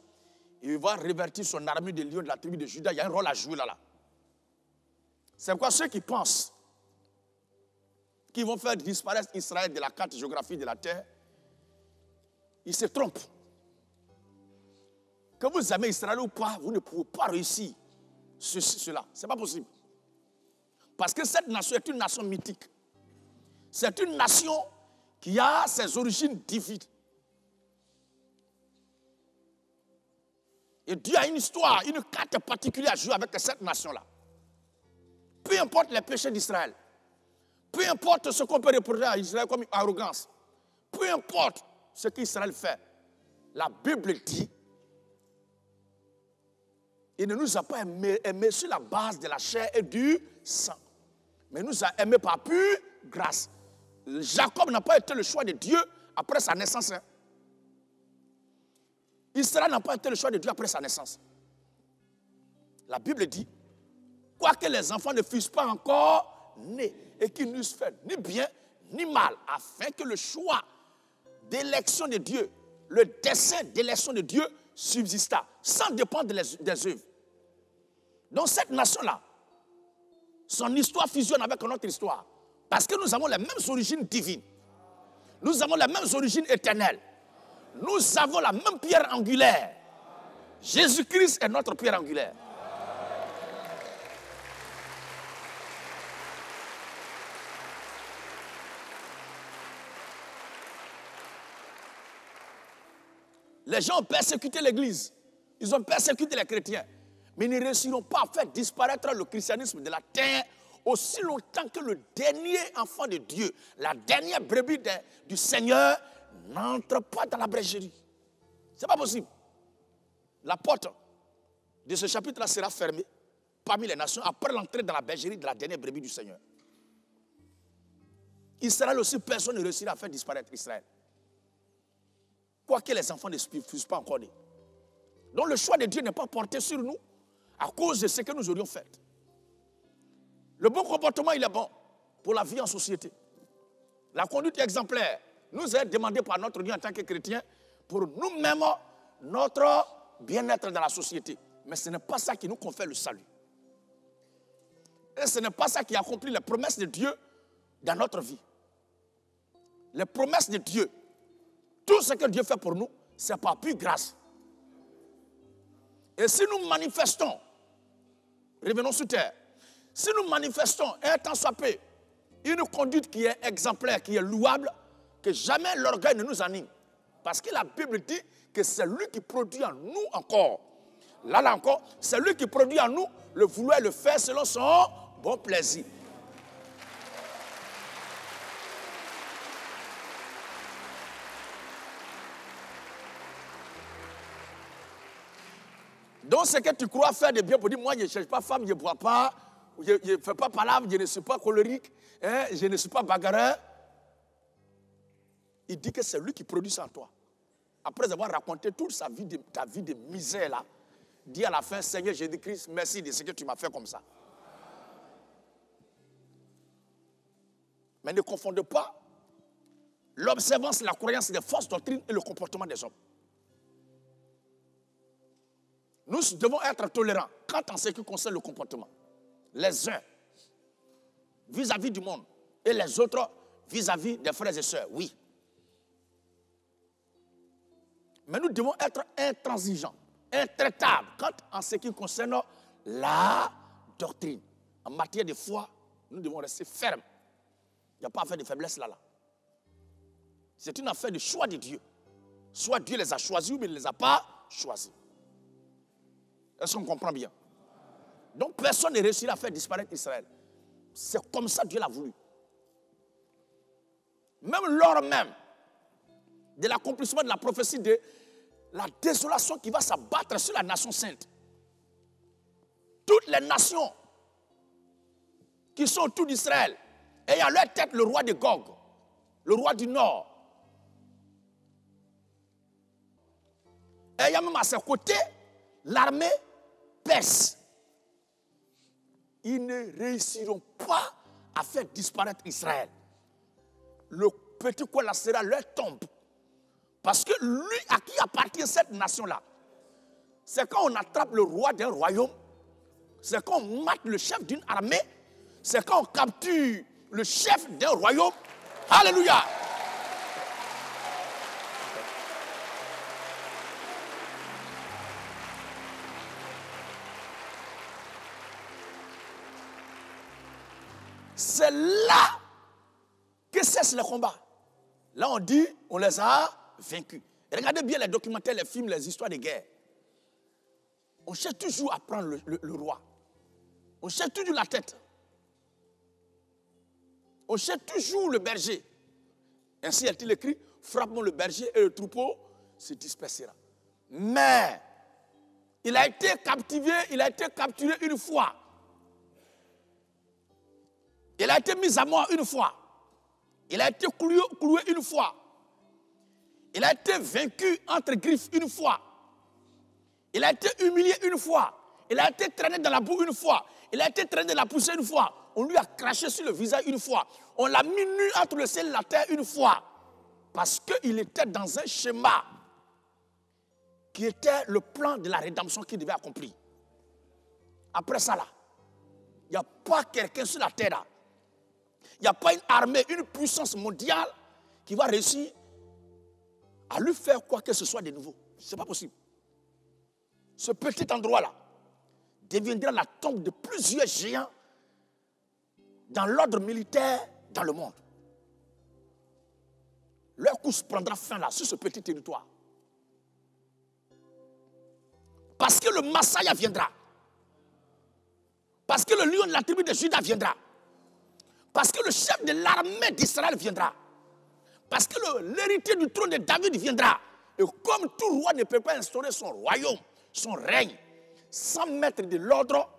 il va révertir son armure de lions de la tribu de Juda. Il y a un rôle à jouer là. C'est pourquoi ceux qui pensent qu'ils vont faire disparaître Israël de la carte géographique de la terre, ils se trompent. Que vous aimez Israël ou pas, vous ne pouvez pas réussir cela. Ce n'est pas possible. Parce que cette nation est une nation mythique. C'est une nation qui a ses origines divines. Et Dieu a une histoire, une carte particulière à jouer avec cette nation-là. Peu importe les péchés d'Israël, peu importe ce qu'on peut reprocher à Israël comme arrogance, peu importe ce qu'Israël fait, la Bible dit, il ne nous a pas aimés sur la base de la chair et du sang, mais il nous a aimés par pure grâce. Jacob n'a pas été le choix de Dieu après sa naissance. Israël n'a pas été le choix de Dieu après sa naissance. La Bible dit, quoique les enfants ne fussent pas encore nés et qu'ils n'eussent fait ni bien ni mal, afin que le choix d'élection de Dieu, le dessein d'élection de Dieu subsista, sans dépendre des œuvres. Donc cette nation-là, son histoire fusionne avec notre histoire. Parce que nous avons les mêmes origines divines. Nous avons les mêmes origines éternelles. Nous avons la même pierre angulaire. Jésus-Christ est notre pierre angulaire. Les gens ont persécuté l'Église. Ils ont persécuté les chrétiens. Mais ils ne réussiront pas à faire disparaître le christianisme de la terre aussi longtemps que le dernier enfant de Dieu, la dernière brebis du Seigneur, n'entre pas dans la bergerie. Ce n'est pas possible. La porte de ce chapitre-là sera fermée parmi les nations après l'entrée dans la bergerie de la dernière brebis du Seigneur. Israël aussi, personne ne réussira à faire disparaître Israël. Quoique les enfants ne fussent pas encore nés. Donc le choix de Dieu n'est pas porté sur nous à cause de ce que nous aurions fait. Le bon comportement, il est bon pour la vie en société. La conduite exemplaire nous est demandée par notre Dieu en tant que chrétiens pour nous-mêmes, notre bien-être dans la société. Mais ce n'est pas ça qui nous confère le salut. Et ce n'est pas ça qui accomplit les promesses de Dieu dans notre vie. Les promesses de Dieu, tout ce que Dieu fait pour nous, c'est par pure grâce. Et si nous manifestons, revenons sur terre, si nous manifestons un temps soit peu, une conduite qui est exemplaire, qui est louable, que jamais l'orgueil ne nous anime. Parce que la Bible dit que c'est lui qui produit en nous encore. Là encore, c'est lui qui produit en nous le vouloir et le faire selon son bon plaisir. Donc, ce que tu crois faire de bien pour dire, moi, je ne cherche pas femme, je ne bois pas, je ne fais pas palabre, je ne suis pas colérique, hein, je ne suis pas bagarreur. Il dit que c'est lui qui produit ça en toi. Après avoir raconté toute ta vie de misère là, dis à la fin, Seigneur Jésus-Christ, merci de ce que tu m'as fait comme ça. Mais ne confonde pas l'observance, la croyance des fausses doctrines et le comportement des hommes. Nous devons être tolérants quant à ce qui concerne le comportement. Les uns vis-à-vis du monde et les autres vis-à-vis des frères et sœurs, oui. Mais nous devons être intransigeants, intraitables quant à ce qui concerne la doctrine. En matière de foi, nous devons rester fermes. Il n'y a pas affaire de faiblesse là. C'est une affaire de choix de Dieu. Soit Dieu les a choisis ou il ne les a pas choisis. Est-ce qu'on comprend bien? Donc personne ne réussira à faire disparaître Israël. C'est comme ça que Dieu l'a voulu. Même lors même de l'accomplissement de la prophétie de la désolation qui va s'abattre sur la nation sainte. Toutes les nations qui sont autour d'Israël, ayant à leur tête le roi de Gog, le roi du Nord, ayant même à ses côtés l'armée perse, ils ne réussiront pas à faire disparaître Israël. le petit coin là sera leur tombe. Parce que lui, à qui appartient cette nation-là, c'est quand on attrape le roi d'un royaume, c'est quand on mate le chef d'une armée, c'est quand on capture le chef d'un royaume. Alléluia! C'est là que cesse le combat. Là, on dit, on les a vaincus. Et regardez bien les documentaires, les films, les histoires de guerre. On cherche toujours à prendre le roi. On cherche toujours la tête. On cherche toujours le berger. Ainsi est-il écrit, frappons le berger et le troupeau se dispersera. Mais, il a été capturé une fois. Il a été mis à mort une fois. Il a été cloué une fois. Il a été vaincu entre griffes une fois. Il a été humilié une fois. Il a été traîné dans la boue une fois. Il a été traîné dans la poussière une fois. On lui a craché sur le visage une fois. On l'a mis nu entre le ciel et la terre une fois. Parce qu'il était dans un schéma qui était le plan de la rédemption qu'il devait accomplir. Après ça, là, il n'y a pas quelqu'un sur la terre là. Il n'y a pas une armée, une puissance mondiale qui va réussir à lui faire quoi que ce soit de nouveau. Ce n'est pas possible. Ce petit endroit-là deviendra la tombe de plusieurs géants dans l'ordre militaire dans le monde. Leur course prendra fin là, sur ce petit territoire. Parce que le Massaya viendra. Parce que le lion de la tribu de Juda viendra. Parce que le chef de l'armée d'Israël viendra. Parce que l'héritier du trône de David viendra. Et comme tout roi ne peut pas instaurer son royaume, son règne, sans mettre de l'ordre,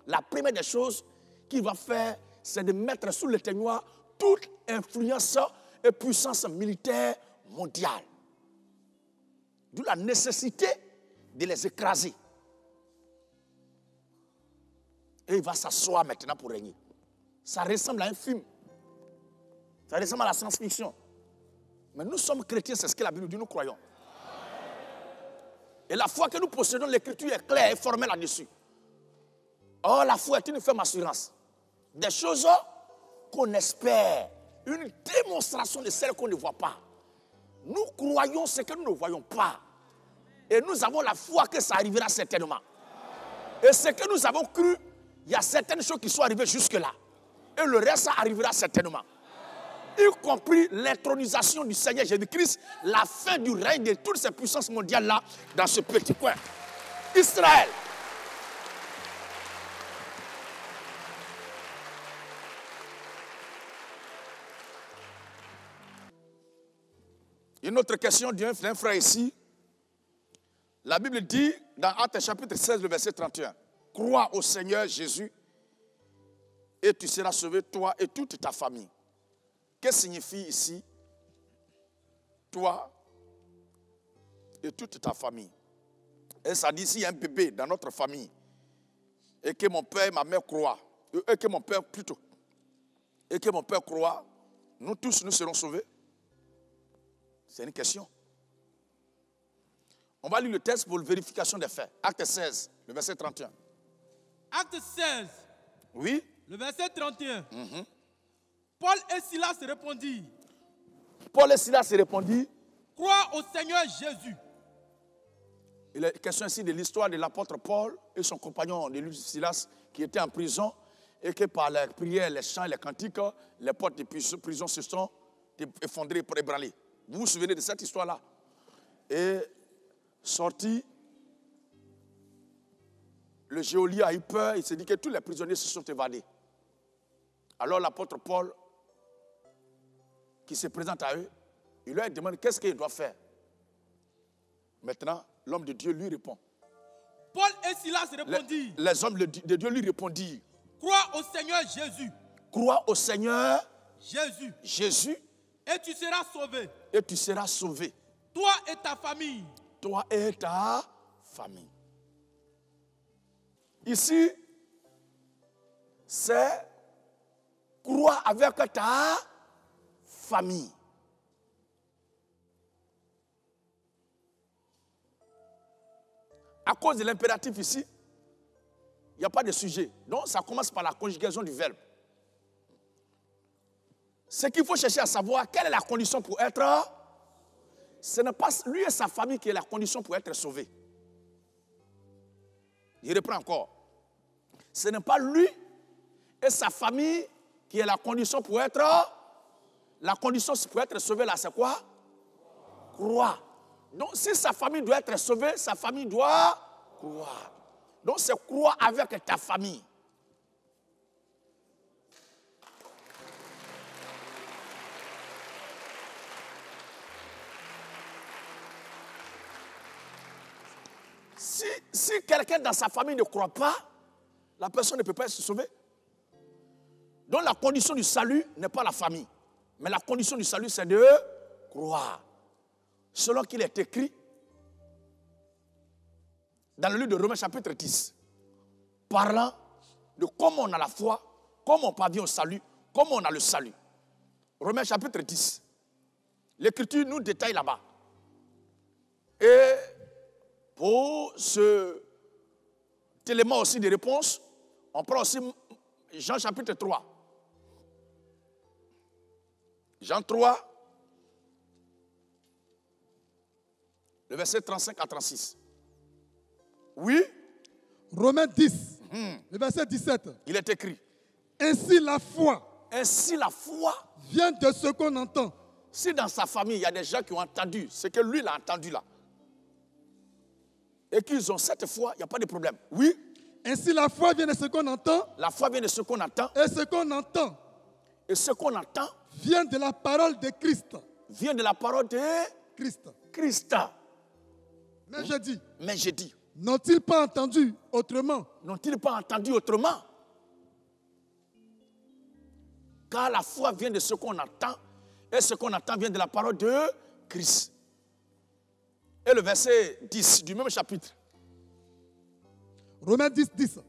la première des choses qu'il va faire, c'est de mettre sous le témoin toute influence et puissance militaire mondiale. D'où la nécessité de les écraser. Et il va s'asseoir maintenant pour régner. Ça ressemble à un film. Ça ressemble à la science-fiction. Mais nous sommes chrétiens, c'est ce que la Bible dit, nous croyons. Et la foi que nous possédons, l'écriture est claire et formelle là-dessus. Or, la foi est une ferme assurance. Des choses qu'on espère. Une démonstration de celles qu'on ne voit pas. Nous croyons ce que nous ne voyons pas. Et nous avons la foi que ça arrivera certainement. Et ce que nous avons cru, il y a certaines choses qui sont arrivées jusque-là. Et le reste, ça arrivera certainement. Y compris l'intronisation du Seigneur Jésus-Christ, la fin du règne de toutes ces puissances mondiales-là, dans ce petit coin. Israël. Une autre question d'un frère ici. La Bible dit, dans Actes chapitre 16, le verset 31, « Crois au Seigneur Jésus, et tu seras sauvé, toi et toute ta famille. » Qu'est-ce que signifie ici? Toi et toute ta famille. Et ça dit, s'il y a un bébé dans notre famille, et que mon père et ma mère croient, et que mon père plutôt, et que mon père croit, nous tous, nous serons sauvés. C'est une question. On va lire le texte pour la vérification des faits. Acte 16, le verset 31. Acte 16. Oui. Le verset 31. Paul et Silas répondirent. Paul et Silas répondirent. Crois au Seigneur Jésus. Il est question ici de l'histoire de l'apôtre Paul et son compagnon de lui, Silas, qui était en prison et que par les prières, les chants et les cantiques, les portes de prison se sont effondrées pour ébranler. Vous vous souvenez de cette histoire-là? Et sorti, le geôlier a eu peur, il s'est dit que tous les prisonniers se sont évadés. Alors l'apôtre Paul, qui se présente à eux, il leur demande qu'est-ce qu'il doit faire. Maintenant, l'homme de Dieu lui répond. Paul et Silas répondirent. Les hommes de Dieu lui répondirent. Crois au Seigneur Jésus. Crois au Seigneur Jésus. Jésus. Et tu seras sauvé. Et tu seras sauvé. Toi et ta famille. Toi et ta famille. Ici, c'est croire avec ta famille. À cause de l'impératif ici, il n'y a pas de sujet. Donc ça commence par la conjugaison du verbe. Ce qu'il faut chercher à savoir, quelle est la condition pour être... Ce n'est pas lui et sa famille qui est la condition pour être sauvé. Je reprends encore. Ce n'est pas lui et sa famille qui est la condition pour être... La condition pour être sauvé là, c'est quoi? Croire. Donc si sa famille doit être sauvée, sa famille doit croire. Donc c'est croire avec ta famille. Si quelqu'un dans sa famille ne croit pas, la personne ne peut pas se sauver. Donc la condition du salut n'est pas la famille. Mais la condition du salut, c'est de croire. Selon qu'il est écrit dans le livre de Romains chapitre 10, parlant de comment on a la foi, comment on parvient au salut, comment on a le salut. Romains chapitre 10. L'Écriture nous détaille là-bas. Et pour cet élément aussi de réponse, on prend aussi Jean chapitre 3. Jean 3, le verset 35 à 36. Oui. Romains 10, le verset 17. Il est écrit. Ainsi la foi. Ainsi la foi. Vient de ce qu'on entend. Si dans sa famille, il y a des gens qui ont entendu ce que lui, il a entendu là, et qu'ils ont cette foi, il n'y a pas de problème. Oui. Ainsi la foi vient de ce qu'on entend. La foi vient de ce qu'on entend. Et ce qu'on entend. Et ce qu'on entend vient de la parole de Christ. Vient de la parole de Christ. Mais je dis. Mais je dis. N'ont-ils pas entendu autrement? N'ont-ils pas entendu autrement? Car la foi vient de ce qu'on entend. Et ce qu'on entend vient de la parole de Christ. Et le verset 10 du même chapitre. Romains 10, 10.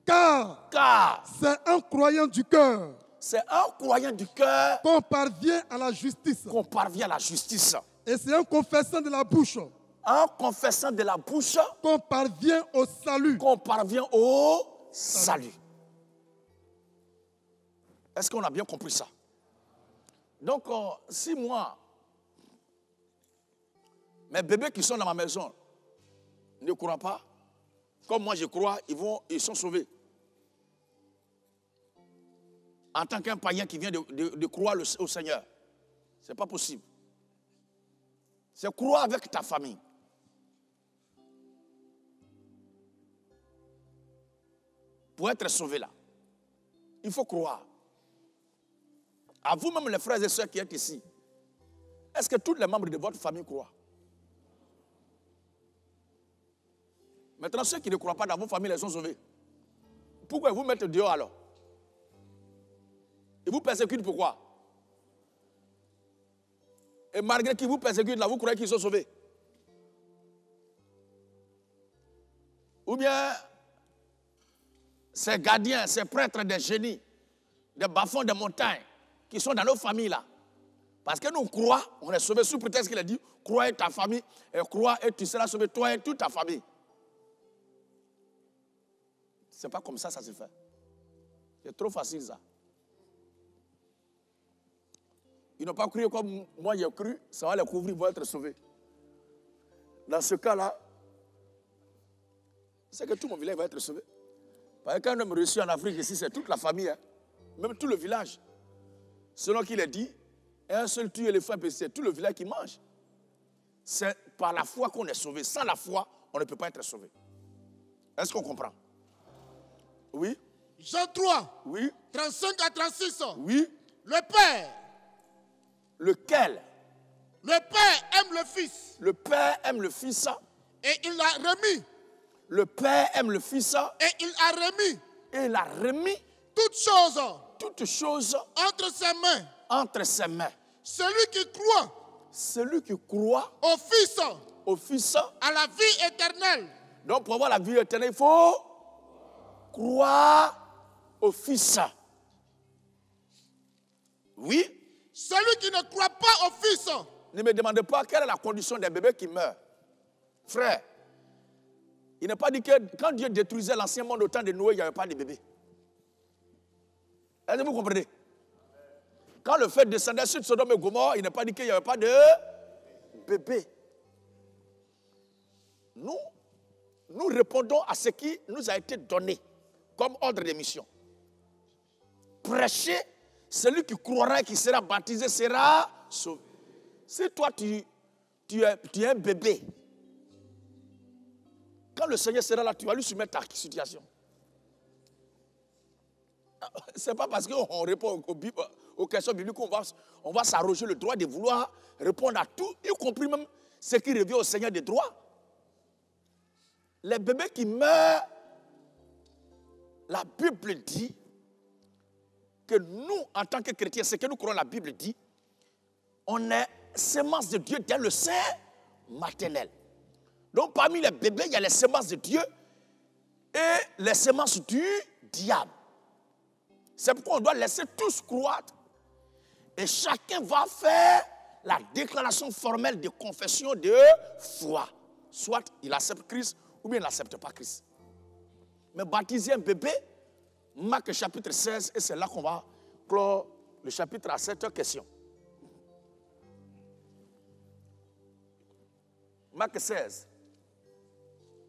Car c'est un croyant du cœur. C'est un croyant du cœur qu'on parvient à la justice. Qu'on parvient à la justice. Et c'est un confessant de la bouche. En confessant de la bouche qu'on parvient au salut. Qu'on parvient au salut. Est-ce qu'on a bien compris ça? Donc, si moi, mes bébés qui sont dans ma maison ne croient pas, comme moi je crois, ils sont sauvés. En tant qu'un païen qui vient de croire au Seigneur. Ce n'est pas possible. C'est croire avec ta famille. Pour être sauvé là, il faut croire. À vous-même les frères et sœurs qui êtes ici, est-ce que tous les membres de votre famille croient? Maintenant, ceux qui ne croient pas dans vos familles, ils sont sauvés. Pourquoi vous mettez dehors alors? Ils vous persécutent pourquoi? Et malgré qu'ils vous persécutent là, vous croyez qu'ils sont sauvés? Ou bien, ces gardiens, ces prêtres des génies, des bas-fonds des montagnes, qui sont dans nos familles là. Parce que nous croyons, on est sauvés sous prétexte qu'il a dit, crois et ta famille, et crois et tu seras sauvé, toi et toute ta famille. C'est pas comme ça se fait. C'est trop facile ça. Ils n'ont pas cru comme moi j'ai cru, ça va les couvrir, ils vont être sauvés. Dans ce cas-là, c'est que tout mon village va être sauvé. Parce que quand un homme reçu en Afrique ici, c'est toute la famille, hein, même tout le village. Selon qu'il est dit, un seul tue l'éléphant, c'est tout le village qui mange. C'est par la foi qu'on est sauvé. Sans la foi, on ne peut pas être sauvé. Est-ce qu'on comprend? Oui. Jean 3. Oui. 35 à 36. Oui. Le Père. Lequel? Le Père aime le Fils. Le Père aime le Fils. Et il l'a remis. Le Père aime le Fils. Et il a remis. Et il a remis. Toutes choses. Toutes choses. Entre ses mains. Entre ses mains. Celui qui croit. Celui qui croit. Au Fils. Au Fils. À la vie éternelle. Donc pour avoir la vie éternelle, il faut croire au Fils. Oui. Ce celui qui ne croit pas au Fils. Ne me demandez pas quelle est la condition des bébés qui meurent. Frère, il n'est pas dit que quand Dieu détruisait l'ancien monde au temps de Noé, il n'y avait pas de bébés. Est-ce que vous comprenez? Quand le feu descendait sur Sodome et Gomorrhe, il n'est pas dit qu'il n'y avait pas de bébés. Nous répondons à ce qui nous a été donné comme ordre de mission. Prêcher, celui qui croira et qui sera baptisé sera sauvé. Si toi tu es un bébé, quand le Seigneur sera là, tu vas lui soumettre ta situation. Ce n'est pas parce qu'on répond aux questions bibliques qu'on va s'arroger le droit de vouloir répondre à tout, y compris même ce qui revient au Seigneur des droits. Les bébés qui meurent, la Bible dit que nous, en tant que chrétiens, ce que nous croyons, la Bible dit, on est semence de Dieu dans le sein maternel. Donc parmi les bébés, il y a les semences de Dieu et les semences du diable. C'est pourquoi on doit laisser tous croître. Et chacun va faire la déclaration formelle de confession de foi. Soit il accepte Christ ou bien il n'accepte pas Christ. Mais baptiser un bébé, Marc chapitre 16, et c'est là qu'on va clore le chapitre à cette question. Marc 16,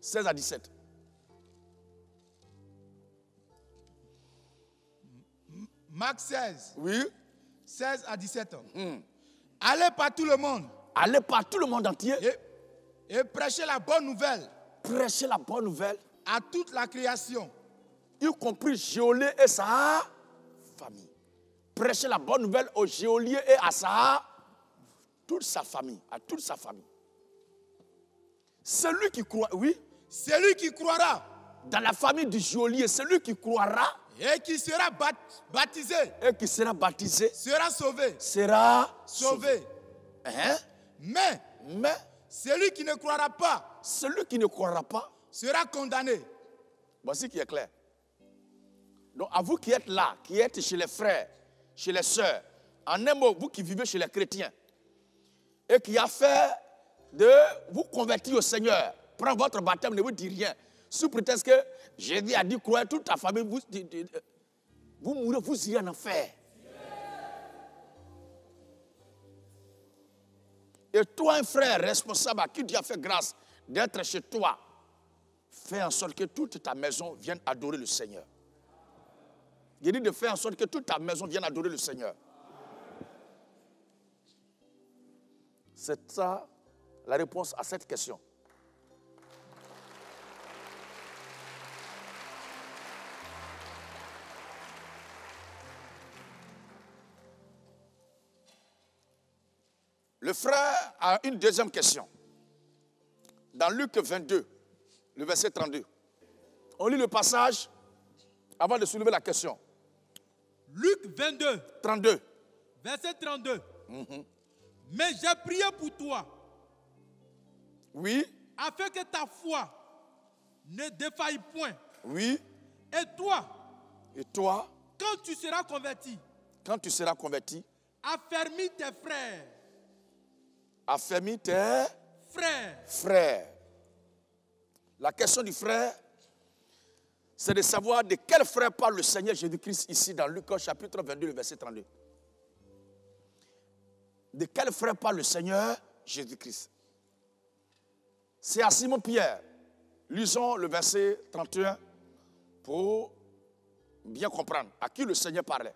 16 à 17. Marc 16. Oui. 16 à 17 ans. Allez par tout le monde. Allez par tout le monde entier. Et prêchez la bonne nouvelle. Prêchez la bonne nouvelle. À toute la création. Y compris Géolier et sa famille. Prêchez la bonne nouvelle au Géolier et à toute sa famille. À toute sa famille. Celui qui croit, oui. Celui qui croira. Dans la famille du Géolier, celui qui croira. Et qui sera baptisé. Et qui sera baptisé. Sera sauvé. Sera sauvé. Hein? Mais celui qui ne croira pas. Celui qui ne croira pas. Sera condamné. Voici qui est clair. Donc à vous qui êtes là, qui êtes chez les frères, chez les sœurs, en un mot, vous qui vivez chez les chrétiens, et qui a fait de vous convertir au Seigneur, prendre votre baptême, ne vous dit rien. Sous prétexte que Jésus a dit, croyez toute ta famille, vous mourrez, vous irez en enfer. Et toi, un frère responsable à qui Dieu a fait grâce d'être chez toi, fais en sorte que toute ta maison vienne adorer le Seigneur. Il dit de faire en sorte que toute ta maison vienne adorer le Seigneur. C'est ça la réponse à cette question. Le frère a une deuxième question. Dans Luc 22, le verset 32. On lit le passage avant de soulever la question. Luc 22. 32. Verset 32. Mais j'ai prié pour toi. Oui. Afin que ta foi ne défaille point. Oui. Et toi. Et toi. Quand tu seras converti. Quand tu seras converti. Affermis tes frères. Affermis tes frères. La question du frère, c'est de savoir de quel frère parle le Seigneur Jésus-Christ ici dans Luc chapitre 22, le verset 32. De quel frère parle le Seigneur Jésus-Christ? C'est à Simon-Pierre. Lisons le verset 31 pour bien comprendre à qui le Seigneur parlait.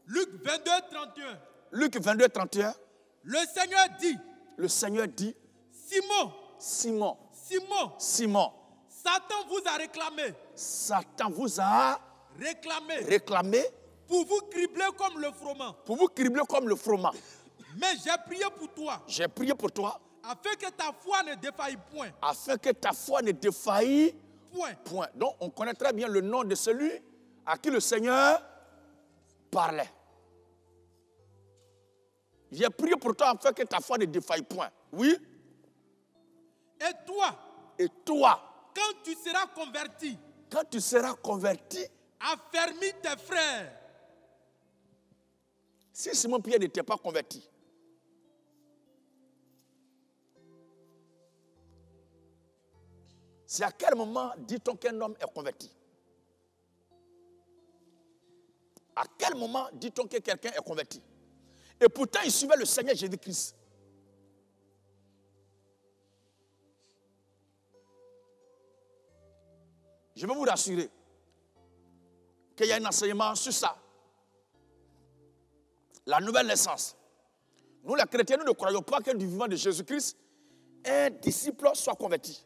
Luc 22, 31. Luc 22, 31. Le Seigneur dit. Le Seigneur dit. Simon. Simon. Simon. Simon. Satan vous a réclamé. Satan vous a réclamé. Pour vous cribler comme le froment. Pour vous cribler comme le froment. Mais j'ai prié pour toi. J'ai prié pour toi. Afin que ta foi ne défaille point. Afin que ta foi ne défaille point. Donc on connaît très bien le nom de celui à qui le Seigneur parlait. J'ai prié pour toi afin que ta foi ne défaille point. Oui. Et toi. Et toi. Quand tu seras converti. Quand tu seras converti. Affermis tes frères. Si Simon-Pierre n'était pas converti, c'est à quel moment dit-on qu'un homme est converti? À quel moment dit-on que quelqu'un est converti? Et pourtant, il suivait le Seigneur Jésus-Christ. Je veux vous rassurer qu'il y a un enseignement sur ça. La nouvelle naissance. Nous, les chrétiens, nous ne croyons pas que du vivant de Jésus-Christ, un disciple soit converti.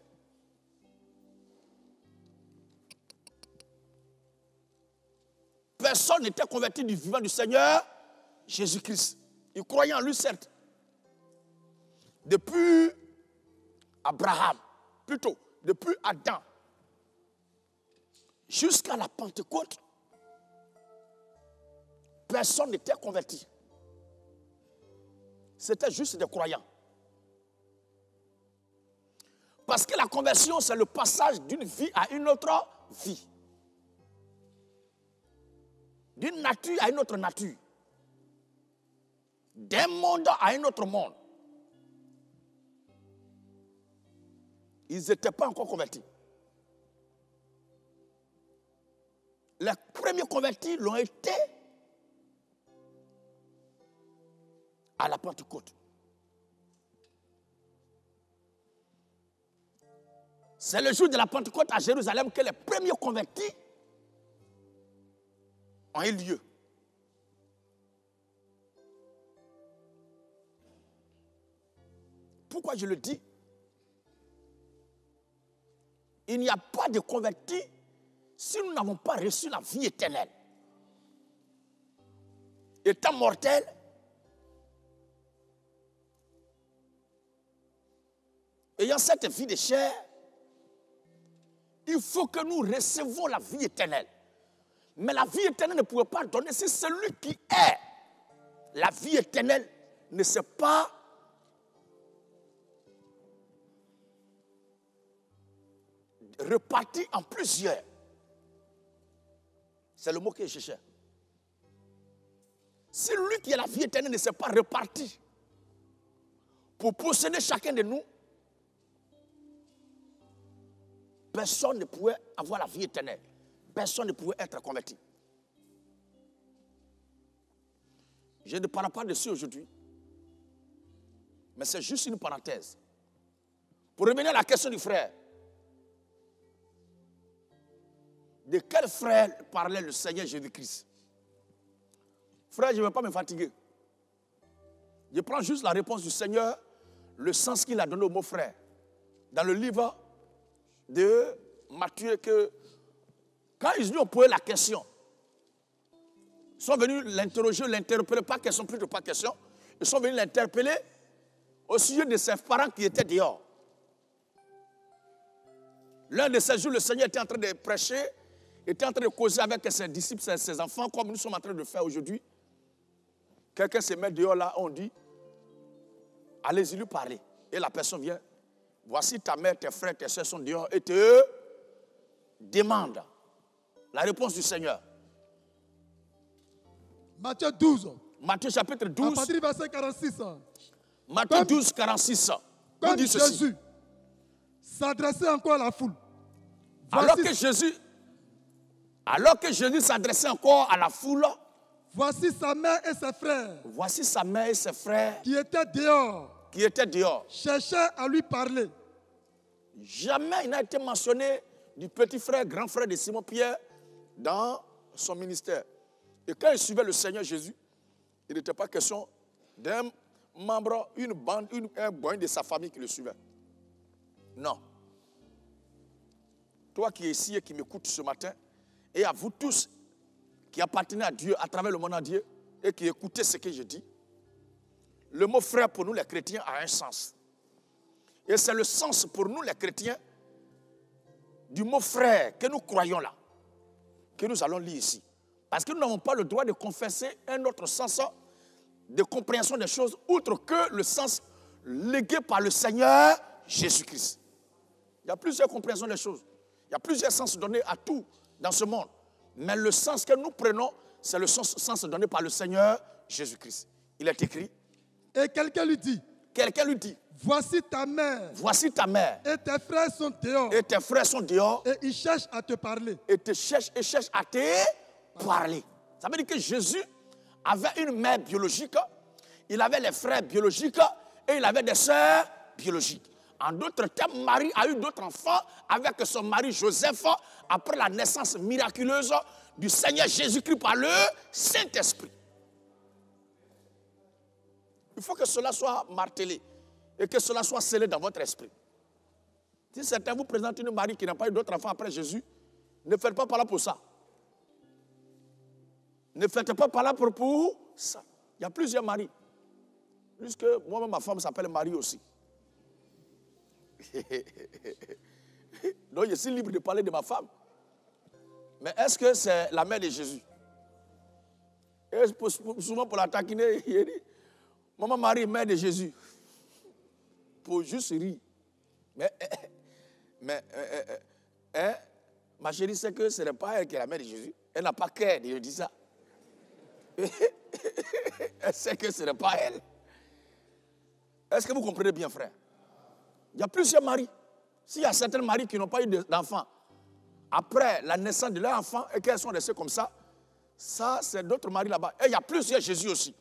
Personne n'était converti du vivant du Seigneur Jésus-Christ. Il croyait en lui, certes. Depuis Abraham, plutôt, depuis Adam, jusqu'à la Pentecôte, personne n'était converti. C'était juste des croyants. Parce que la conversion, c'est le passage d'une vie à une autre vie. D'une nature à une autre nature. D'un monde à un autre monde. Ils n'étaient pas encore convertis. Les premiers convertis l'ont été à la Pentecôte. C'est le jour de la Pentecôte à Jérusalem que les premiers convertis ont eu lieu. Pourquoi je le dis? Il n'y a pas de convertis si nous n'avons pas reçu la vie éternelle. Étant mortel, ayant cette vie de chair, il faut que nous recevons la vie éternelle. Mais la vie éternelle ne pouvait pas donner si celui qui est la vie éternelle ne s'est pas reparti en plusieurs. C'est le mot que je cherchais. Si lui qui est la vie éternelle ne s'est pas reparti pour posséder chacun de nous, personne ne pouvait avoir la vie éternelle. Personne ne pouvait être converti. Je ne parle pas dessus aujourd'hui, mais c'est juste une parenthèse. Pour revenir à la question du frère, de quel frère parlait le Seigneur Jésus-Christ? Frère, je ne vais pas me fatiguer. Je prends juste la réponse du Seigneur, le sens qu'il a donné au mot frère. Dans le livre de Matthieu, que quand ils lui ont posé la question, ils sont venus l'interroger, l'interpeller, pas question, plutôt pas question. Ils sont venus l'interpeller au sujet de ses parents qui étaient dehors. L'un de ces jours, le Seigneur était en train de prêcher, était en train de causer avec ses disciples, ses enfants, comme nous sommes en train de faire aujourd'hui. Quelqu'un se met dehors là, on dit, allez-y lui parler. Et la personne vient, voici ta mère, tes frères, tes soeurs sont dehors et te demandent la réponse du Seigneur. Matthieu 12. Matthieu chapitre 12. À partir du verset 46. Matthieu 12, 46. Comme Jésus s'adressait encore à la foule. Alors que Jésus s'adressait encore à la foule, voici sa mère et ses frères. Voici sa mère et ses frères. Qui étaient dehors. Qui étaient dehors. Cherchaient à lui parler. Jamais il n'a été mentionné du petit frère, grand frère de Simon-Pierre dans son ministère. Et quand il suivait le Seigneur Jésus, il n'était pas question d'un membre, une bande, un boin de sa famille qui le suivait. Non. Toi qui es ici et qui m'écoutes ce matin, et à vous tous qui appartenez à Dieu à travers le monde entier et qui écoutez ce que je dis, le mot frère pour nous les chrétiens a un sens. Et c'est le sens pour nous les chrétiens du mot frère que nous croyons là, que nous allons lire ici. Parce que nous n'avons pas le droit de confesser un autre sens de compréhension des choses, outre que le sens légué par le Seigneur Jésus-Christ. Il y a plusieurs compréhensions des choses. Il y a plusieurs sens donnés à tout dans ce monde. Mais le sens que nous prenons, c'est le sens donné par le Seigneur Jésus-Christ. Il est écrit. Et quelqu'un lui dit. Quelqu'un lui dit. Voici ta mère. Voici ta mère. Et tes frères sont dehors. Et tes frères sont dehors. Et ils cherchent à te parler. Et cherchent à te parler. Ça veut dire que Jésus avait une mère biologique, il avait les frères biologiques et il avait des sœurs biologiques. En d'autres termes, Marie a eu d'autres enfants avec son mari Joseph après la naissance miraculeuse du Seigneur Jésus-Christ par le Saint-Esprit. Il faut que cela soit martelé et que cela soit scellé dans votre esprit. Si certains vous présentent une Marie qui n'a pas eu d'autres enfants après Jésus, ne faites pas par là pour ça. Ne faites pas par là pour ça. Il y a plusieurs maris. Puisque moi-même, ma femme s'appelle Marie aussi. Donc je suis libre de parler de ma femme. Mais est-ce que c'est la mère de Jésus? Et souvent pour la taquiner, il dit, maman Marie, mère de Jésus. Pour juste rire. Mais ma chérie sait que ce n'est pas elle qui est la mère de Jésus. Elle n'a pas cœur de dire ça. Elle sait que ce n'est pas elle. Est-ce que vous comprenez bien, frère? Il y a plusieurs maris. S'il y a certains maris qui n'ont pas eu d'enfants, après la naissance de leur enfant et qu'elles sont restées comme ça c'est d'autres maris là-bas. Et il y a plusieurs Jésus aussi.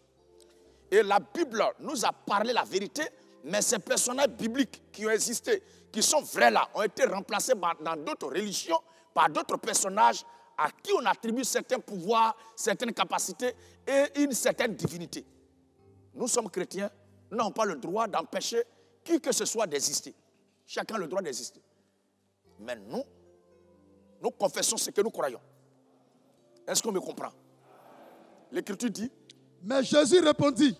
Et la Bible nous a parlé la vérité, mais ces personnages bibliques qui ont existé, qui sont vrais là, ont été remplacés dans d'autres religions par d'autres personnages à qui on attribue certains pouvoirs, certaines capacités et une certaine divinité. Nous sommes chrétiens, nous n'avons pas le droit d'empêcher qui que ce soit d'exister. Chacun a le droit d'exister. Mais nous confessons ce que nous croyons. Est-ce qu'on me comprend? L'Écriture dit. Mais Jésus répondit.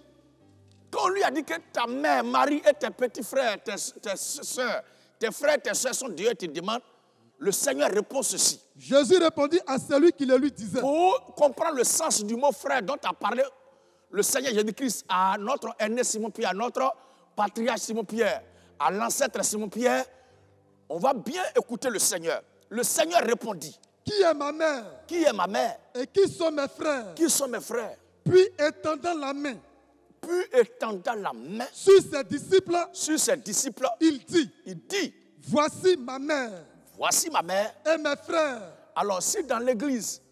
Quand on lui a dit que ta mère, Marie et tes petits frères, tes soeurs, tes frères et tes soeurs sont Dieu et te demandent, le Seigneur répond ceci. Jésus répondit à celui qui le lui disait. Pour comprendre le sens du mot frère dont a parlé le Seigneur Jésus-Christ à notre aîné Simon-Pierre, à notre patriarche Simon-Pierre, à l'ancêtre Simon-Pierre, on va bien écouter le Seigneur. Le Seigneur répondit. Qui est ma mère? Qui est ma mère? Et qui sont mes frères? Qui sont mes frères? Puis étendant la main. Sur ses disciples, il dit, voici ma mère. Voici ma mère. Et mes frères. Alors si dans l'église,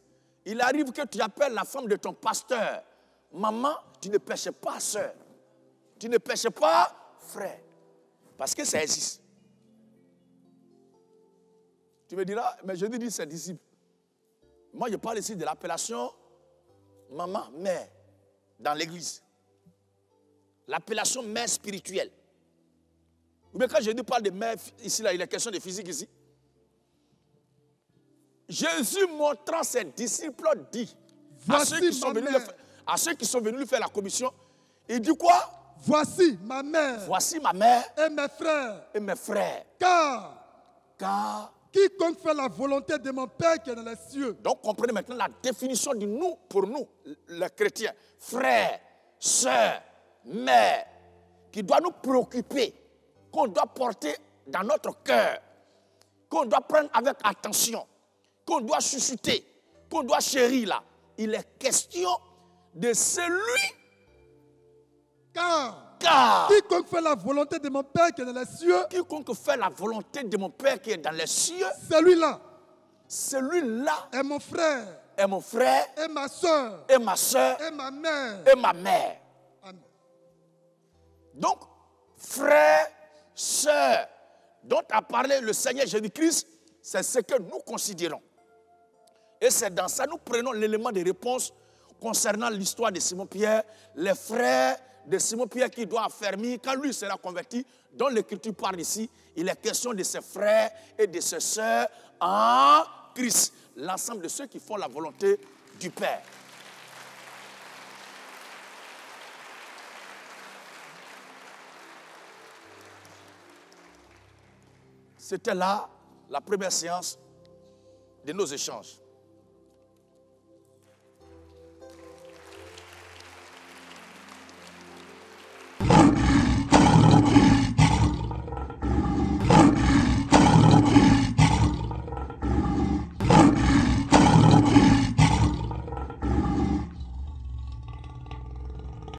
il arrive que tu appelles la femme de ton pasteur, maman, tu ne pêches pas sœur. Tu ne pêches pas frère. Parce que ça existe. Tu me diras, mais je dis ses disciples. Moi, je parle ici de l'appellation maman, mère, dans l'église. L'appellation mère spirituelle. Mais quand je parle de mère, ici, là, il est question de physique ici. Jésus montrant ses disciples dit à ceux qui sont venus lui faire la commission, il dit quoi? Voici ma mère. Voici ma mère. Et mes frères. Et mes frères. Car quiconque fait la volonté de mon Père qui est dans les cieux. Donc comprenez maintenant la définition du nous pour nous, les chrétiens. Frères, sœurs, mères, qui doit nous préoccuper, qu'on doit porter dans notre cœur, qu'on doit prendre avec attention, qu'on doit susciter, qu'on doit chérir là. Il est question de celui. Car quiconque fait la volonté de mon Père qui est dans les cieux. Quiconque fait la volonté de mon Père qui est dans les cieux. Celui-là. Celui-là. Est mon frère. Est mon frère. Et ma soeur. Et ma soeur. Et ma mère. Et ma mère. Amen. Donc, frère, sœur, dont a parlé le Seigneur Jésus-Christ, c'est ce que nous considérons. Et c'est dans ça que nous prenons l'élément de réponse concernant l'histoire de Simon-Pierre, les frères de Simon-Pierre qui doit affermir, quand lui sera converti, dont l'Écriture parle ici, il est question de ses frères et de ses sœurs en Christ. L'ensemble de ceux qui font la volonté du Père. C'était là la première séance de nos échanges.